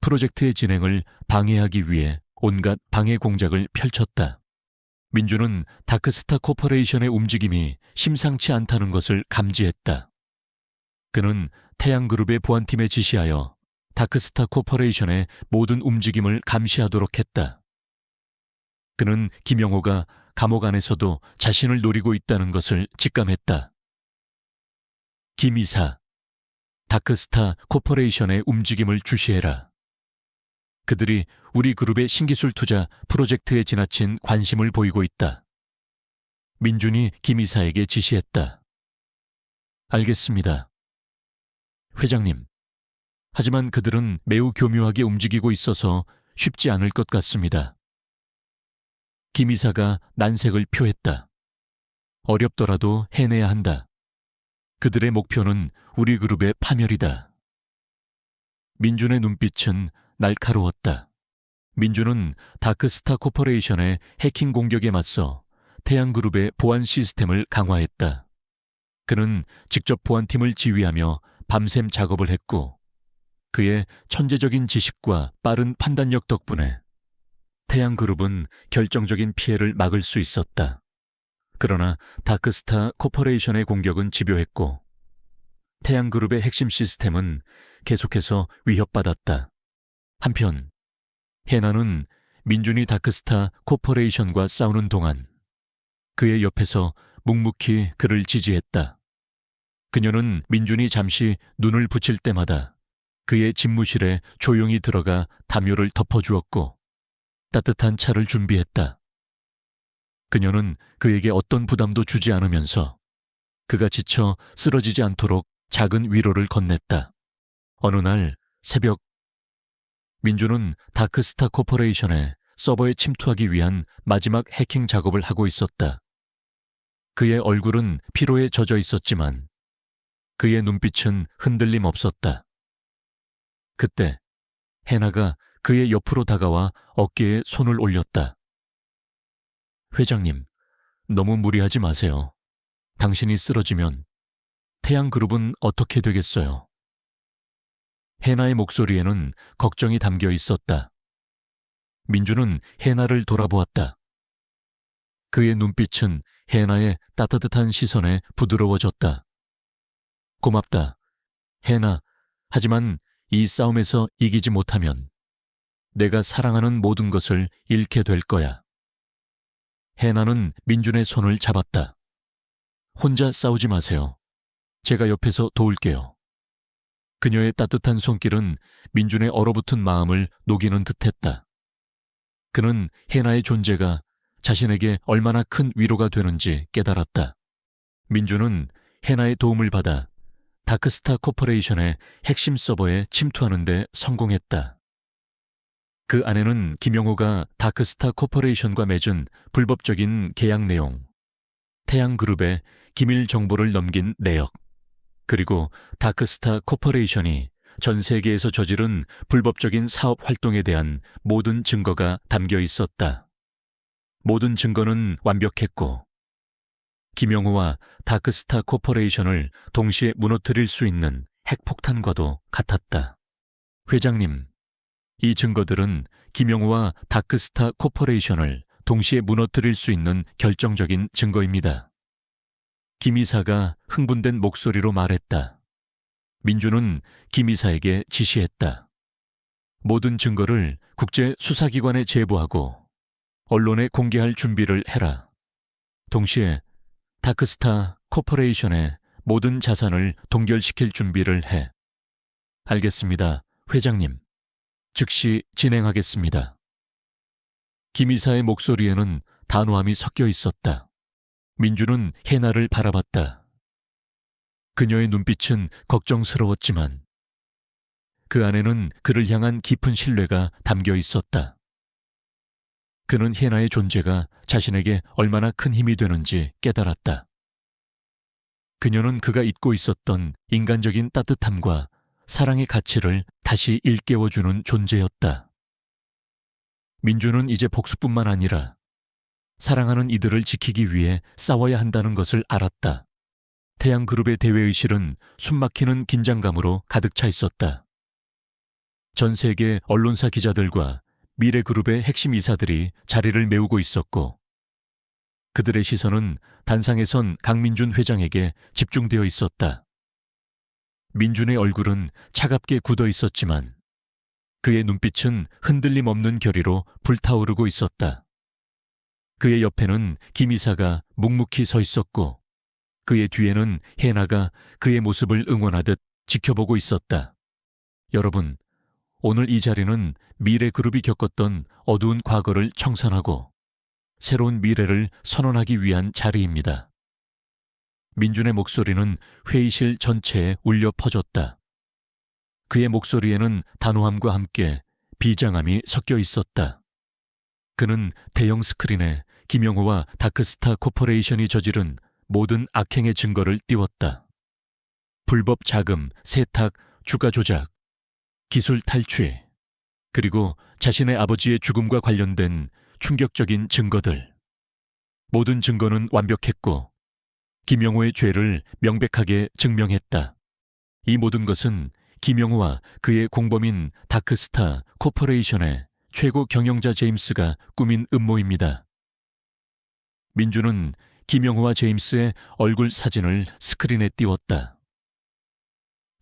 프로젝트의 진행을 방해하기 위해 온갖 방해 공작을 펼쳤다. 민준은 다크스타 코퍼레이션의 움직임이 심상치 않다는 것을 감지했다. 그는 태양그룹의 보안팀에 지시하여 다크스타 코퍼레이션의 모든 움직임을 감시하도록 했다. 그는 김용호가 감옥 안에서도 자신을 노리고 있다는 것을 직감했다. 김 이사, 다크스타 코퍼레이션의 움직임을 주시해라. 그들이 우리 그룹의 신기술 투자 프로젝트에 지나친 관심을 보이고 있다. 민준이 김 이사에게 지시했다. 알겠습니다. 회장님, 하지만 그들은 매우 교묘하게 움직이고 있어서 쉽지 않을 것 같습니다. 김 이사가 난색을 표했다. 어렵더라도 해내야 한다. 그들의 목표는 우리 그룹의 파멸이다. 민준의 눈빛은 날카로웠다. 민준은 다크스타 코퍼레이션의 해킹 공격에 맞서 태양그룹의 보안 시스템을 강화했다. 그는 직접 보안팀을 지휘하며 밤샘 작업을 했고 그의 천재적인 지식과 빠른 판단력 덕분에 태양그룹은 결정적인 피해를 막을 수 있었다. 그러나 다크스타 코퍼레이션의 공격은 집요했고 태양그룹의 핵심 시스템은 계속해서 위협받았다. 한편 해나는 민준이 다크스타 코퍼레이션과 싸우는 동안 그의 옆에서 묵묵히 그를 지지했다. 그녀는 민준이 잠시 눈을 붙일 때마다 그의 집무실에 조용히 들어가 담요를 덮어주었고 따뜻한 차를 준비했다. 그녀는 그에게 어떤 부담도 주지 않으면서 그가 지쳐 쓰러지지 않도록 작은 위로를 건넸다. 어느 날 새벽 민준은 다크스타 코퍼레이션의 서버에 침투하기 위한 마지막 해킹 작업을 하고 있었다. 그의 얼굴은 피로에 젖어 있었지만 그의 눈빛은 흔들림 없었다. 그때 해나가 그의 옆으로 다가와 어깨에 손을 올렸다. 회장님, 너무 무리하지 마세요. 당신이 쓰러지면 태양그룹은 어떻게 되겠어요? 해나의 목소리에는 걱정이 담겨 있었다. 민준은 해나를 돌아보았다. 그의 눈빛은 해나의 따뜻한 시선에 부드러워졌다. 고맙다, 해나. 하지만 이 싸움에서 이기지 못하면 내가 사랑하는 모든 것을 잃게 될 거야. 해나는 민준의 손을 잡았다. 혼자 싸우지 마세요. 제가 옆에서 도울게요. 그녀의 따뜻한 손길은 민준의 얼어붙은 마음을 녹이는 듯했다. 그는 해나의 존재가 자신에게 얼마나 큰 위로가 되는지 깨달았다. 민준은 해나의 도움을 받아 다크스타 코퍼레이션의 핵심 서버에 침투하는 데 성공했다. 그 안에는 김영호가 다크스타 코퍼레이션과 맺은 불법적인 계약 내용, 태양그룹에 기밀 정보를 넘긴 내역, 그리고 다크스타 코퍼레이션이 전 세계에서 저지른 불법적인 사업 활동에 대한 모든 증거가 담겨 있었다. 모든 증거는 완벽했고 김영호와 다크스타 코퍼레이션을 동시에 무너뜨릴 수 있는 핵폭탄과도 같았다. 회장님, 이 증거들은 김영호와 다크스타 코퍼레이션을 동시에 무너뜨릴 수 있는 결정적인 증거입니다. 김 이사가 흥분된 목소리로 말했다. 민주는 김 이사에게 지시했다. 모든 증거를 국제수사기관에 제보하고 언론에 공개할 준비를 해라. 동시에 다크스타 코퍼레이션의 모든 자산을 동결시킬 준비를 해. 알겠습니다, 회장님. 즉시 진행하겠습니다. 김 이사의 목소리에는 단호함이 섞여 있었다. 민주는 해나를 바라봤다. 그녀의 눈빛은 걱정스러웠지만 그 안에는 그를 향한 깊은 신뢰가 담겨 있었다. 그는 해나의 존재가 자신에게 얼마나 큰 힘이 되는지 깨달았다. 그녀는 그가 잊고 있었던 인간적인 따뜻함과 사랑의 가치를 다시 일깨워주는 존재였다. 민주는 이제 복수뿐만 아니라 사랑하는 이들을 지키기 위해 싸워야 한다는 것을 알았다. 태양그룹의 대외의실은 숨막히는 긴장감으로 가득 차 있었다. 전 세계 언론사 기자들과 미래그룹의 핵심 이사들이 자리를 메우고 있었고 그들의 시선은 단상에 선 강민준 회장에게 집중되어 있었다. 민준의 얼굴은 차갑게 굳어 있었지만 그의 눈빛은 흔들림 없는 결의로 불타오르고 있었다. 그의 옆에는 김 이사가 묵묵히 서 있었고 그의 뒤에는 해나가 그의 모습을 응원하듯 지켜보고 있었다. 여러분, 오늘 이 자리는 미래그룹이 겪었던 어두운 과거를 청산하고 새로운 미래를 선언하기 위한 자리입니다. 민준의 목소리는 회의실 전체에 울려 퍼졌다. 그의 목소리에는 단호함과 함께 비장함이 섞여 있었다. 그는 대형 스크린에 김영호와 다크스타 코퍼레이션이 저지른 모든 악행의 증거를 띄웠다. 불법 자금, 세탁, 주가 조작, 기술 탈취, 그리고 자신의 아버지의 죽음과 관련된 충격적인 증거들. 모든 증거는 완벽했고 김영호의 죄를 명백하게 증명했다. 이 모든 것은 김영호와 그의 공범인 다크스타 코퍼레이션의 최고 경영자 제임스가 꾸민 음모입니다. 민주는 김영호와 제임스의 얼굴 사진을 스크린에 띄웠다.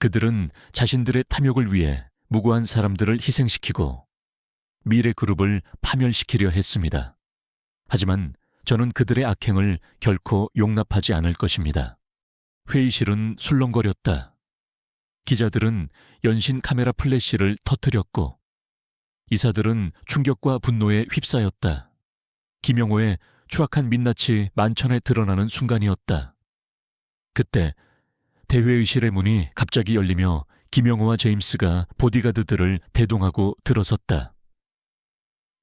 그들은 자신들의 탐욕을 위해 무고한 사람들을 희생시키고 미래그룹을 파멸시키려 했습니다. 하지만 저는 그들의 악행을 결코 용납하지 않을 것입니다. 회의실은 술렁거렸다. 기자들은 연신 카메라 플래시를 터뜨렸고 이사들은 충격과 분노에 휩싸였다. 김영호의 추악한 민낯이 만천에 드러나는 순간이었다. 그때 대회의실의 문이 갑자기 열리며 김영호와 제임스가 보디가드들을 대동하고 들어섰다.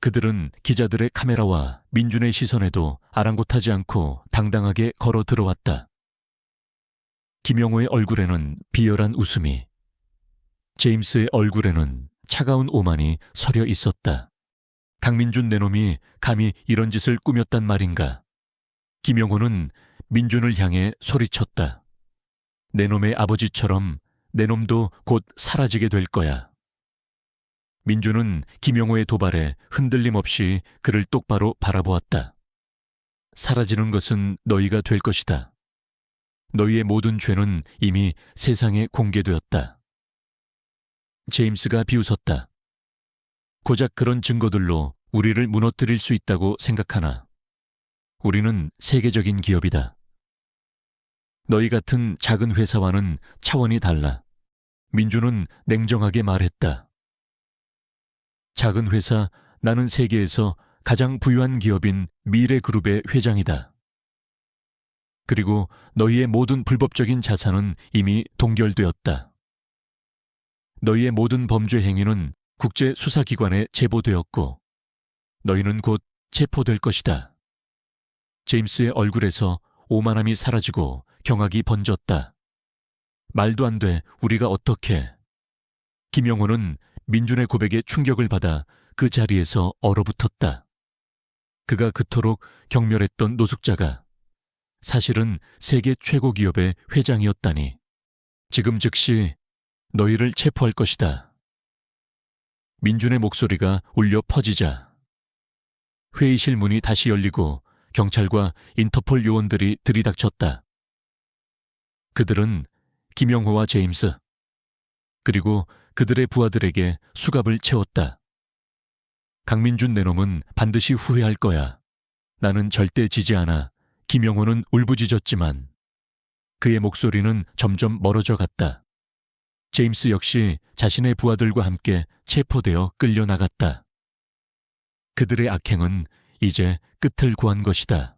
그들은 기자들의 카메라와 민준의 시선에도 아랑곳하지 않고 당당하게 걸어 들어왔다. 김영호의 얼굴에는 비열한 웃음이, 제임스의 얼굴에는 차가운 오만이 서려 있었다. 강민준 내놈이 감히 이런 짓을 꾸몄단 말인가. 김영호는 민준을 향해 소리쳤다. 내놈의 아버지처럼 내놈도 곧 사라지게 될 거야. 민준은 김영호의 도발에 흔들림 없이 그를 똑바로 바라보았다. 사라지는 것은 너희가 될 것이다. 너희의 모든 죄는 이미 세상에 공개되었다. 제임스가 비웃었다. 고작 그런 증거들로 우리를 무너뜨릴 수 있다고 생각하나. 우리는 세계적인 기업이다. 너희 같은 작은 회사와는 차원이 달라. 민주는 냉정하게 말했다. 작은 회사, 나는 세계에서 가장 부유한 기업인 미래그룹의 회장이다. 그리고 너희의 모든 불법적인 자산은 이미 동결되었다. 너희의 모든 범죄 행위는 국제수사기관에 제보되었고 너희는 곧 체포될 것이다. 제임스의 얼굴에서 오만함이 사라지고 경악이 번졌다. 말도 안 돼, 우리가 어떻게. 김영호는 민준의 고백에 충격을 받아 그 자리에서 얼어붙었다. 그가 그토록 경멸했던 노숙자가 사실은 세계 최고 기업의 회장이었다니. 지금 즉시 너희를 체포할 것이다. 민준의 목소리가 울려 퍼지자 회의실 문이 다시 열리고 경찰과 인터폴 요원들이 들이닥쳤다. 그들은 김영호와 제임스, 그리고 그들의 부하들에게 수갑을 채웠다. 강민준 내놈은 반드시 후회할 거야. 나는 절대 지지 않아. 김영호는 울부짖었지만 그의 목소리는 점점 멀어져 갔다. 제임스 역시 자신의 부하들과 함께 체포되어 끌려나갔다. 그들의 악행은 이제 끝을 구한 것이다.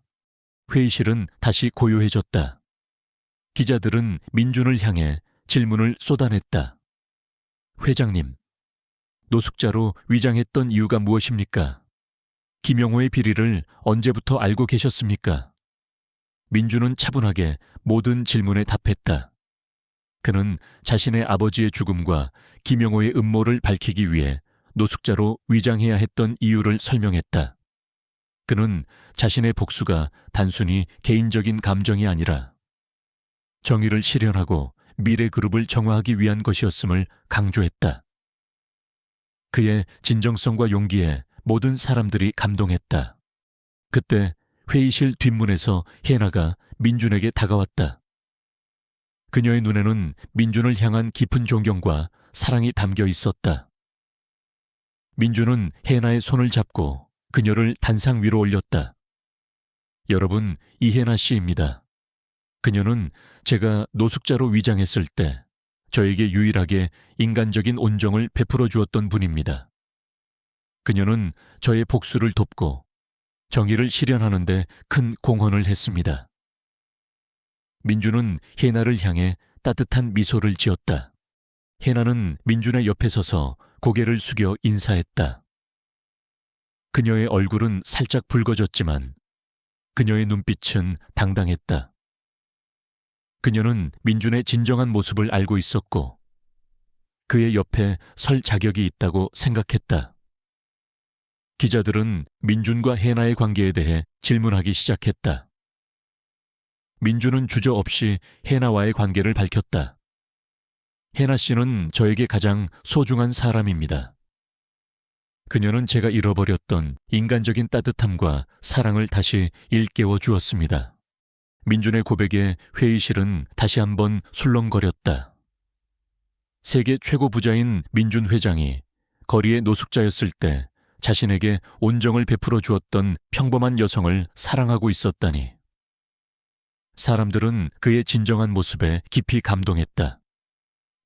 회의실은 다시 고요해졌다. 기자들은 민준을 향해 질문을 쏟아냈다. 회장님, 노숙자로 위장했던 이유가 무엇입니까? 김영호의 비리를 언제부터 알고 계셨습니까? 민준은 차분하게 모든 질문에 답했다. 그는 자신의 아버지의 죽음과 김영호의 음모를 밝히기 위해 노숙자로 위장해야 했던 이유를 설명했다. 그는 자신의 복수가 단순히 개인적인 감정이 아니라 정의를 실현하고 미래 그룹을 정화하기 위한 것이었음을 강조했다. 그의 진정성과 용기에 모든 사람들이 감동했다. 그때 회의실 뒷문에서 혜나가 민준에게 다가왔다. 그녀의 눈에는 민준을 향한 깊은 존경과 사랑이 담겨 있었다. 민준은 혜나의 손을 잡고 그녀를 단상 위로 올렸다. 여러분, 이혜나 씨입니다. 그녀는 제가 노숙자로 위장했을 때 저에게 유일하게 인간적인 온정을 베풀어 주었던 분입니다. 그녀는 저의 복수를 돕고 정의를 실현하는 데 큰 공헌을 했습니다. 민준은 혜나를 향해 따뜻한 미소를 지었다. 혜나는 민준의 옆에 서서 고개를 숙여 인사했다. 그녀의 얼굴은 살짝 붉어졌지만 그녀의 눈빛은 당당했다. 그녀는 민준의 진정한 모습을 알고 있었고 그의 옆에 설 자격이 있다고 생각했다. 기자들은 민준과 혜나의 관계에 대해 질문하기 시작했다. 민준은 주저없이 혜나와의 관계를 밝혔다. 혜나 씨는 저에게 가장 소중한 사람입니다. 그녀는 제가 잃어버렸던 인간적인 따뜻함과 사랑을 다시 일깨워 주었습니다. 민준의 고백에 회의실은 다시 한번 술렁거렸다. 세계 최고 부자인 민준 회장이 거리의 노숙자였을 때 자신에게 온정을 베풀어 주었던 평범한 여성을 사랑하고 있었다니. 사람들은 그의 진정한 모습에 깊이 감동했다.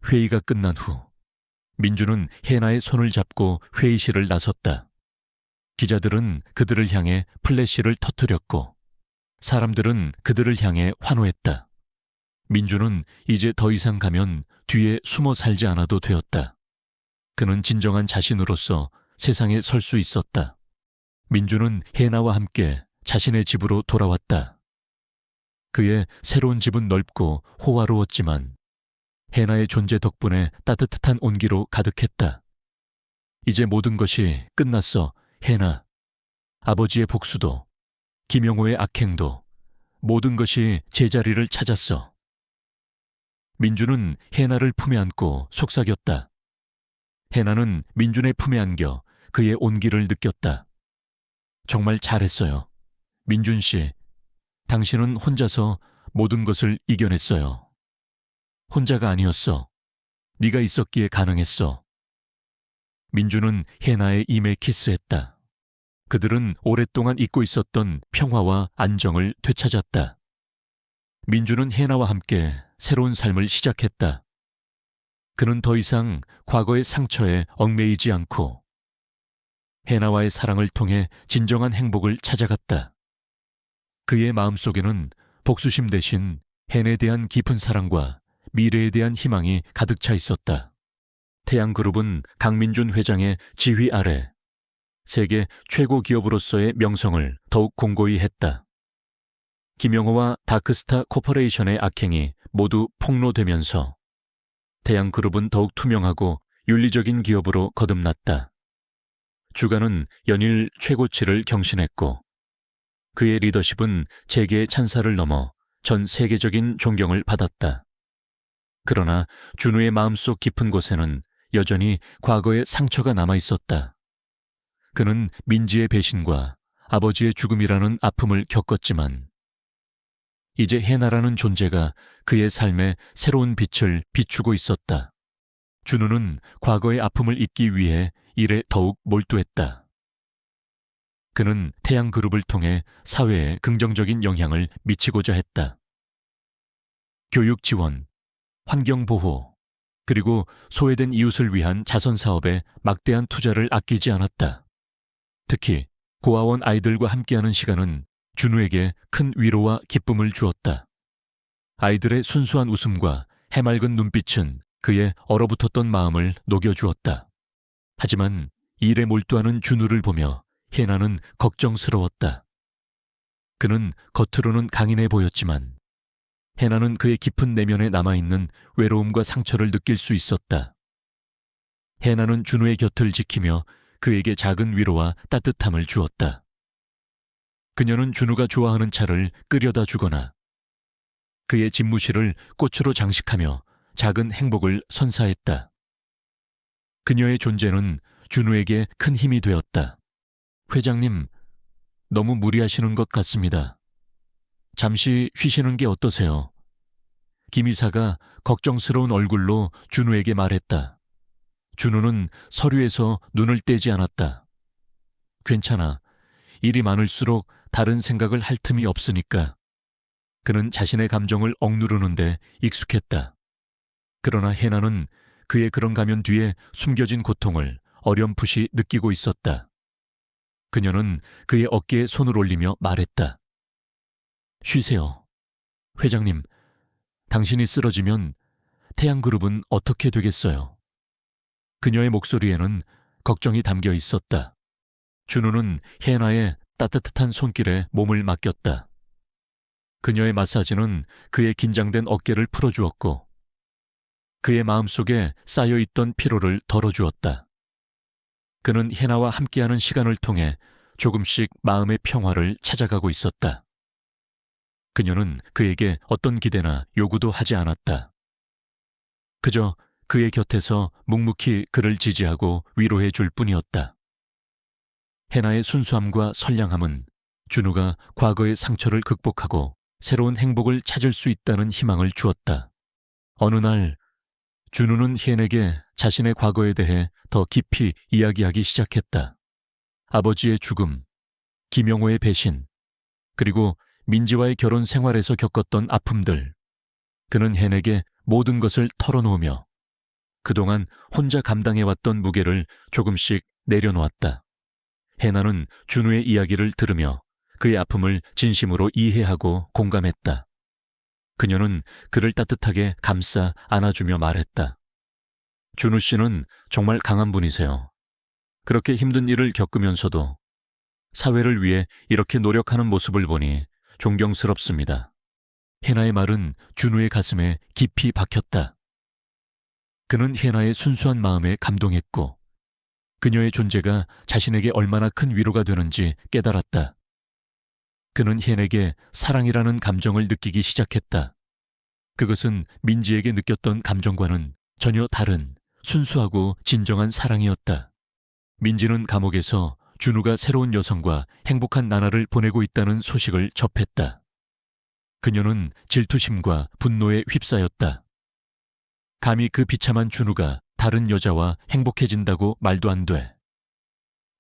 회의가 끝난 후 민준은 혜나의 손을 잡고 회의실을 나섰다. 기자들은 그들을 향해 플래시를 터뜨렸고 사람들은 그들을 향해 환호했다. 민준은 이제 더 이상 가면 뒤에 숨어 살지 않아도 되었다. 그는 진정한 자신으로서 세상에 설 수 있었다. 민준은 혜나와 함께 자신의 집으로 돌아왔다. 그의 새로운 집은 넓고 호화로웠지만 혜나의 존재 덕분에 따뜻한 온기로 가득했다. 이제 모든 것이 끝났어, 혜나. 아버지의 복수도, 김영호의 악행도, 모든 것이 제자리를 찾았어. 민준은 혜나를 품에 안고 속삭였다. 혜나는 민준의 품에 안겨 그의 온기를 느꼈다. 정말 잘했어요. 민준 씨, 당신은 혼자서 모든 것을 이겨냈어요. 혼자가 아니었어. 네가 있었기에 가능했어. 민준은 혜나의 입에 키스했다. 그들은 오랫동안 잊고 있었던 평화와 안정을 되찾았다. 민준은 혜나와 함께 새로운 삶을 시작했다. 그는 더 이상 과거의 상처에 얽매이지 않고 혜나와의 사랑을 통해 진정한 행복을 찾아갔다. 그의 마음속에는 복수심 대신 혜나에 대한 깊은 사랑과 미래에 대한 희망이 가득 차 있었다. 태양그룹은 강민준 회장의 지휘 아래 세계 최고 기업으로서의 명성을 더욱 공고히 했다. 김영호와 다크스타 코퍼레이션의 악행이 모두 폭로되면서 태양그룹은 더욱 투명하고 윤리적인 기업으로 거듭났다. 주가는 연일 최고치를 경신했고 그의 리더십은 재계의 찬사를 넘어 전 세계적인 존경을 받았다. 그러나 준우의 마음속 깊은 곳에는 여전히 과거의 상처가 남아있었다. 그는 민지의 배신과 아버지의 죽음이라는 아픔을 겪었지만 이제 해나라는 존재가 그의 삶에 새로운 빛을 비추고 있었다. 준우는 과거의 아픔을 잊기 위해 일에 더욱 몰두했다. 그는 태양그룹을 통해 사회에 긍정적인 영향을 미치고자 했다. 교육 지원, 환경 보호, 그리고 소외된 이웃을 위한 자선 사업에 막대한 투자를 아끼지 않았다. 특히 고아원 아이들과 함께하는 시간은 준우에게 큰 위로와 기쁨을 주었다. 아이들의 순수한 웃음과 해맑은 눈빛은 그의 얼어붙었던 마음을 녹여주었다. 하지만 일에 몰두하는 준우를 보며 혜나는 걱정스러웠다. 그는 겉으로는 강인해 보였지만 혜나는 그의 깊은 내면에 남아있는 외로움과 상처를 느낄 수 있었다. 혜나는 준우의 곁을 지키며 그에게 작은 위로와 따뜻함을 주었다. 그녀는 준우가 좋아하는 차를 끓여다 주거나 그의 집무실을 꽃으로 장식하며 작은 행복을 선사했다. 그녀의 존재는 준우에게 큰 힘이 되었다. 회장님, 너무 무리하시는 것 같습니다. 잠시 쉬시는 게 어떠세요? 김 이사가 걱정스러운 얼굴로 준우에게 말했다. 준우는 서류에서 눈을 떼지 않았다. 괜찮아. 일이 많을수록 다른 생각을 할 틈이 없으니까. 그는 자신의 감정을 억누르는데 익숙했다. 그러나 혜나는 그의 그런 가면 뒤에 숨겨진 고통을 어렴풋이 느끼고 있었다. 그녀는 그의 어깨에 손을 올리며 말했다. 쉬세요. 회장님, 당신이 쓰러지면 태양그룹은 어떻게 되겠어요? 그녀의 목소리에는 걱정이 담겨 있었다. 준우는 혜나의 따뜻한 손길에 몸을 맡겼다. 그녀의 마사지는 그의 긴장된 어깨를 풀어주었고 그의 마음속에 쌓여있던 피로를 덜어주었다. 그는 혜나와 함께하는 시간을 통해 조금씩 마음의 평화를 찾아가고 있었다. 그녀는 그에게 어떤 기대나 요구도 하지 않았다. 그저 그의 곁에서 묵묵히 그를 지지하고 위로해 줄 뿐이었다. 혜나의 순수함과 선량함은 준우가 과거의 상처를 극복하고 새로운 행복을 찾을 수 있다는 희망을 주었다. 어느 날 준우는 혜나에게 자신의 과거에 대해 더 깊이 이야기하기 시작했다. 아버지의 죽음, 김영호의 배신, 그리고 민지와의 결혼 생활에서 겪었던 아픔들. 그는 혜나에게 모든 것을 털어놓으며 그동안 혼자 감당해왔던 무게를 조금씩 내려놓았다. 혜나는 준우의 이야기를 들으며 그의 아픔을 진심으로 이해하고 공감했다. 그녀는 그를 따뜻하게 감싸 안아주며 말했다. 준우 씨는 정말 강한 분이세요. 그렇게 힘든 일을 겪으면서도 사회를 위해 이렇게 노력하는 모습을 보니 존경스럽습니다. 혜나의 말은 준우의 가슴에 깊이 박혔다. 그는 혜나의 순수한 마음에 감동했고 그녀의 존재가 자신에게 얼마나 큰 위로가 되는지 깨달았다. 그는 혜나에게 사랑이라는 감정을 느끼기 시작했다. 그것은 민지에게 느꼈던 감정과는 전혀 다른 순수하고 진정한 사랑이었다. 민지는 감옥에서 준우가 새로운 여성과 행복한 나날을 보내고 있다는 소식을 접했다. 그녀는 질투심과 분노에 휩싸였다. 감히 그 비참한 준우가 다른 여자와 행복해진다고 말도 안 돼.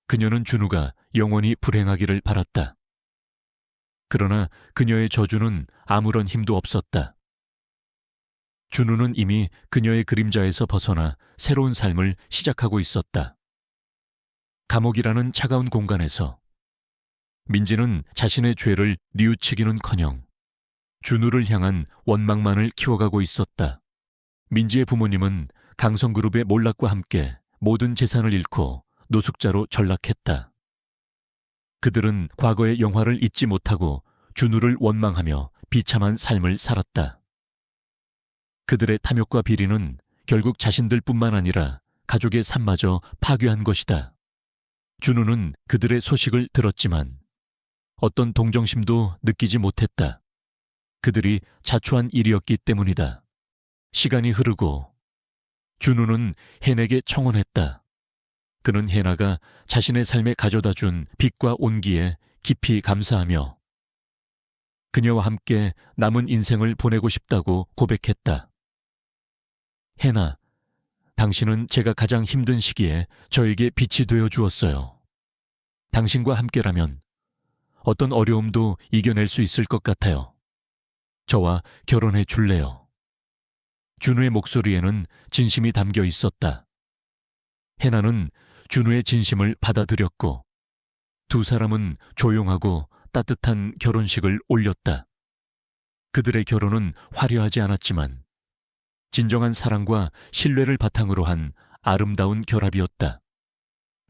그녀는 준우가 영원히 불행하기를 바랐다. 그러나 그녀의 저주는 아무런 힘도 없었다. 준우는 이미 그녀의 그림자에서 벗어나 새로운 삶을 시작하고 있었다. 감옥이라는 차가운 공간에서 민지는 자신의 죄를 뉘우치기는커녕 준우를 향한 원망만을 키워가고 있었다. 민지의 부모님은 강성그룹의 몰락과 함께 모든 재산을 잃고 노숙자로 전락했다. 그들은 과거의 영화를 잊지 못하고 준우를 원망하며 비참한 삶을 살았다. 그들의 탐욕과 비리는 결국 자신들뿐만 아니라 가족의 삶마저 파괴한 것이다. 준우는 그들의 소식을 들었지만 어떤 동정심도 느끼지 못했다. 그들이 자초한 일이었기 때문이다. 시간이 흐르고 준우는 헨에게 청혼했다. 그는 헨아가 자신의 삶에 가져다 준 빛과 온기에 깊이 감사하며 그녀와 함께 남은 인생을 보내고 싶다고 고백했다. 헨아, 당신은 제가 가장 힘든 시기에 저에게 빛이 되어 주었어요. 당신과 함께라면 어떤 어려움도 이겨낼 수 있을 것 같아요. 저와 결혼해 줄래요? 준우의 목소리에는 진심이 담겨 있었다. 헨아는 준우의 진심을 받아들였고 두 사람은 조용하고 따뜻한 결혼식을 올렸다. 그들의 결혼은 화려하지 않았지만 진정한 사랑과 신뢰를 바탕으로 한 아름다운 결합이었다.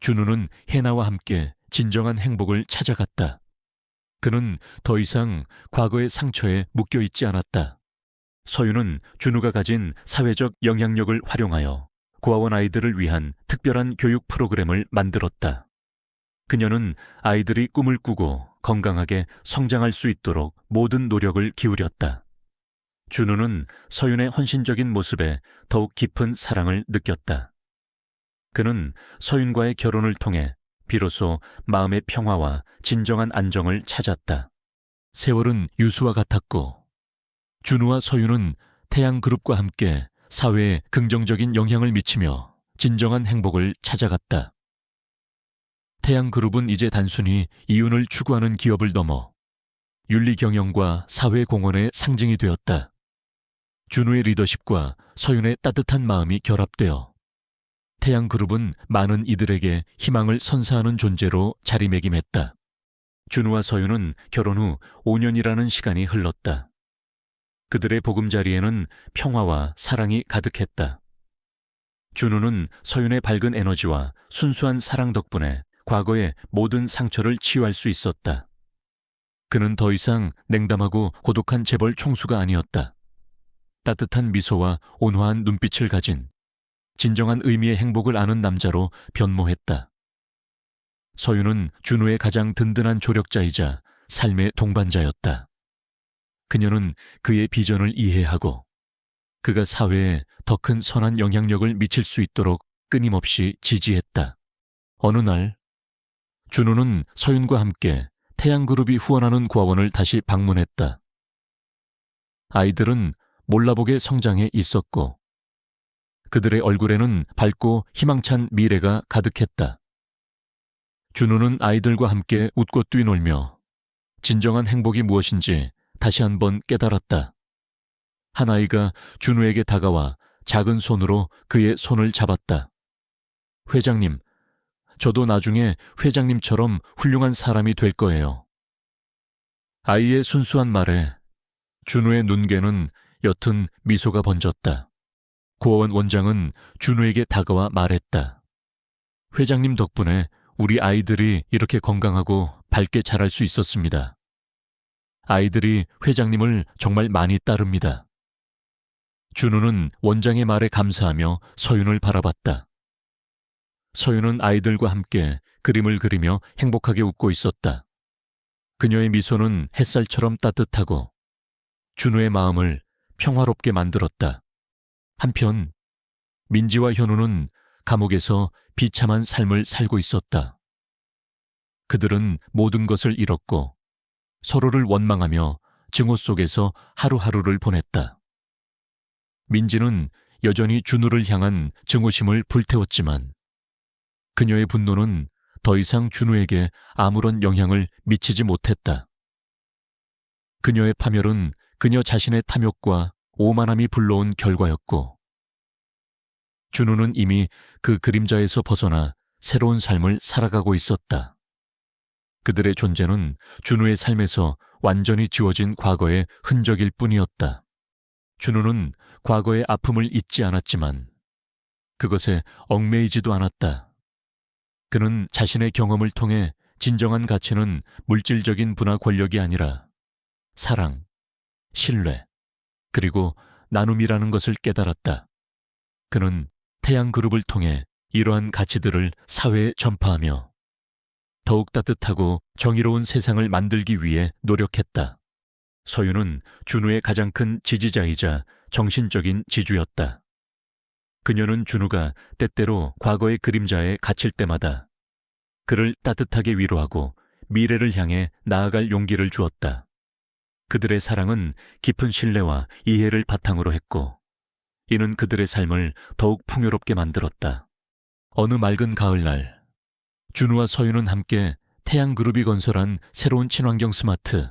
준우는 헨아와 함께 진정한 행복을 찾아갔다. 그는 더 이상 과거의 상처에 묶여있지 않았다. 서윤은 준우가 가진 사회적 영향력을 활용하여 고아원 아이들을 위한 특별한 교육 프로그램을 만들었다. 그녀는 아이들이 꿈을 꾸고 건강하게 성장할 수 있도록 모든 노력을 기울였다. 준우는 서윤의 헌신적인 모습에 더욱 깊은 사랑을 느꼈다. 그는 서윤과의 결혼을 통해 비로소 마음의 평화와 진정한 안정을 찾았다. 세월은 유수와 같았고 준우와 서윤은 태양그룹과 함께 사회에 긍정적인 영향을 미치며 진정한 행복을 찾아갔다. 태양그룹은 이제 단순히 이윤을 추구하는 기업을 넘어 윤리경영과 사회공헌의 상징이 되었다. 준우의 리더십과 서윤의 따뜻한 마음이 결합되어 태양그룹은 많은 이들에게 희망을 선사하는 존재로 자리매김했다. 준우와 서윤은 결혼 후 5년이라는 시간이 흘렀다. 그들의 보금자리에는 평화와 사랑이 가득했다. 준우는 서윤의 밝은 에너지와 순수한 사랑 덕분에 과거의 모든 상처를 치유할 수 있었다. 그는 더 이상 냉담하고 고독한 재벌 총수가 아니었다. 따뜻한 미소와 온화한 눈빛을 가진 진정한 의미의 행복을 아는 남자로 변모했다. 서윤은 준우의 가장 든든한 조력자이자 삶의 동반자였다. 그녀는 그의 비전을 이해하고 그가 사회에 더 큰 선한 영향력을 미칠 수 있도록 끊임없이 지지했다. 어느 날 준우는 서윤과 함께 태양그룹이 후원하는 고아원을 다시 방문했다. 아이들은 몰라보게 성장해 있었고 그들의 얼굴에는 밝고 희망찬 미래가 가득했다. 준우는 아이들과 함께 웃고 뛰놀며 진정한 행복이 무엇인지 다시 한번 깨달았다. 한 아이가 준우에게 다가와 작은 손으로 그의 손을 잡았다. 회장님, 저도 나중에 회장님처럼 훌륭한 사람이 될 거예요. 아이의 순수한 말에 준우의 눈개는 옅은 미소가 번졌다. 고아원 원장은 준우에게 다가와 말했다. 회장님 덕분에 우리 아이들이 이렇게 건강하고 밝게 자랄 수 있었습니다. 아이들이 회장님을 정말 많이 따릅니다. 준우는 원장의 말에 감사하며 서윤을 바라봤다. 서윤은 아이들과 함께 그림을 그리며 행복하게 웃고 있었다. 그녀의 미소는 햇살처럼 따뜻하고 준우의 마음을 평화롭게 만들었다. 한편 민지와 현우는 감옥에서 비참한 삶을 살고 있었다. 그들은 모든 것을 잃었고 서로를 원망하며 증오 속에서 하루하루를 보냈다. 민지는 여전히 준우를 향한 증오심을 불태웠지만 그녀의 분노는 더 이상 준우에게 아무런 영향을 미치지 못했다. 그녀의 파멸은 그녀 자신의 탐욕과 오만함이 불러온 결과였고 준우는 이미 그 그림자에서 벗어나 새로운 삶을 살아가고 있었다. 그들의 존재는 준우의 삶에서 완전히 지워진 과거의 흔적일 뿐이었다. 준우는 과거의 아픔을 잊지 않았지만 그것에 얽매이지도 않았다. 그는 자신의 경험을 통해 진정한 가치는 물질적인 부나 권력이 아니라 사랑, 신뢰, 그리고 나눔이라는 것을 깨달았다. 그는 태양그룹을 통해 이러한 가치들을 사회에 전파하며 더욱 따뜻하고 정의로운 세상을 만들기 위해 노력했다. 서윤은 준우의 가장 큰 지지자이자 정신적인 지주였다. 그녀는 준우가 때때로 과거의 그림자에 갇힐 때마다 그를 따뜻하게 위로하고 미래를 향해 나아갈 용기를 주었다. 그들의 사랑은 깊은 신뢰와 이해를 바탕으로 했고, 이는 그들의 삶을 더욱 풍요롭게 만들었다. 어느 맑은 가을날, 준우와 서윤은 함께 태양그룹이 건설한 새로운 친환경 스마트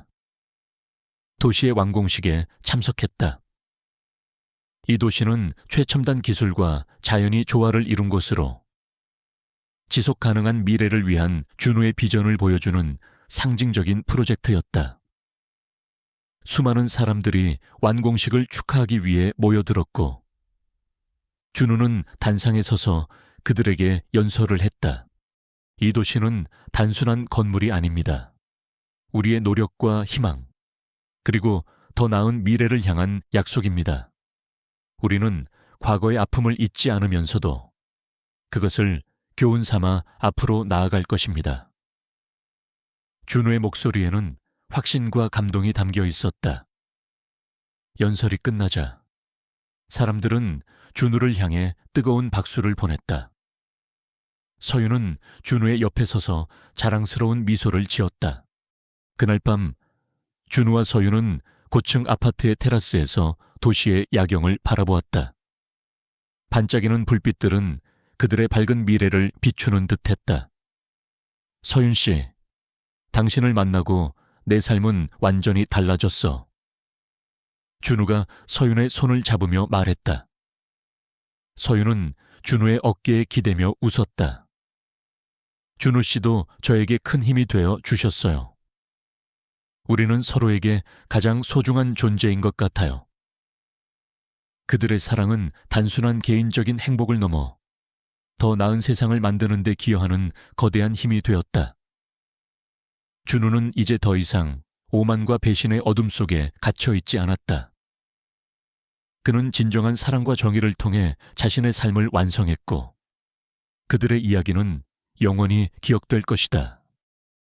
도시의 완공식에 참석했다. 이 도시는 최첨단 기술과 자연이 조화를 이룬 곳으로 지속 가능한 미래를 위한 준우의 비전을 보여주는 상징적인 프로젝트였다. 수많은 사람들이 완공식을 축하하기 위해 모여들었고, 준우는 단상에 서서 그들에게 연설을 했다. 이 도시는 단순한 건물이 아닙니다. 우리의 노력과 희망, 그리고 더 나은 미래를 향한 약속입니다. 우리는 과거의 아픔을 잊지 않으면서도 그것을 교훈 삼아 앞으로 나아갈 것입니다. 준우의 목소리에는 확신과 감동이 담겨 있었다. 연설이 끝나자 사람들은 준우를 향해 뜨거운 박수를 보냈다. 서윤은 준우의 옆에 서서 자랑스러운 미소를 지었다. 그날 밤 준우와 서윤은 고층 아파트의 테라스에서 도시의 야경을 바라보았다. 반짝이는 불빛들은 그들의 밝은 미래를 비추는 듯했다. 서윤 씨, 당신을 만나고 내 삶은 완전히 달라졌어. 준우가 서윤의 손을 잡으며 말했다. 서윤은 준우의 어깨에 기대며 웃었다. 준우 씨도 저에게 큰 힘이 되어 주셨어요. 우리는 서로에게 가장 소중한 존재인 것 같아요. 그들의 사랑은 단순한 개인적인 행복을 넘어 더 나은 세상을 만드는 데 기여하는 거대한 힘이 되었다. 준우는 이제 더 이상 오만과 배신의 어둠 속에 갇혀 있지 않았다. 그는 진정한 사랑과 정의를 통해 자신의 삶을 완성했고, 그들의 이야기는 영원히 기억될 것이다.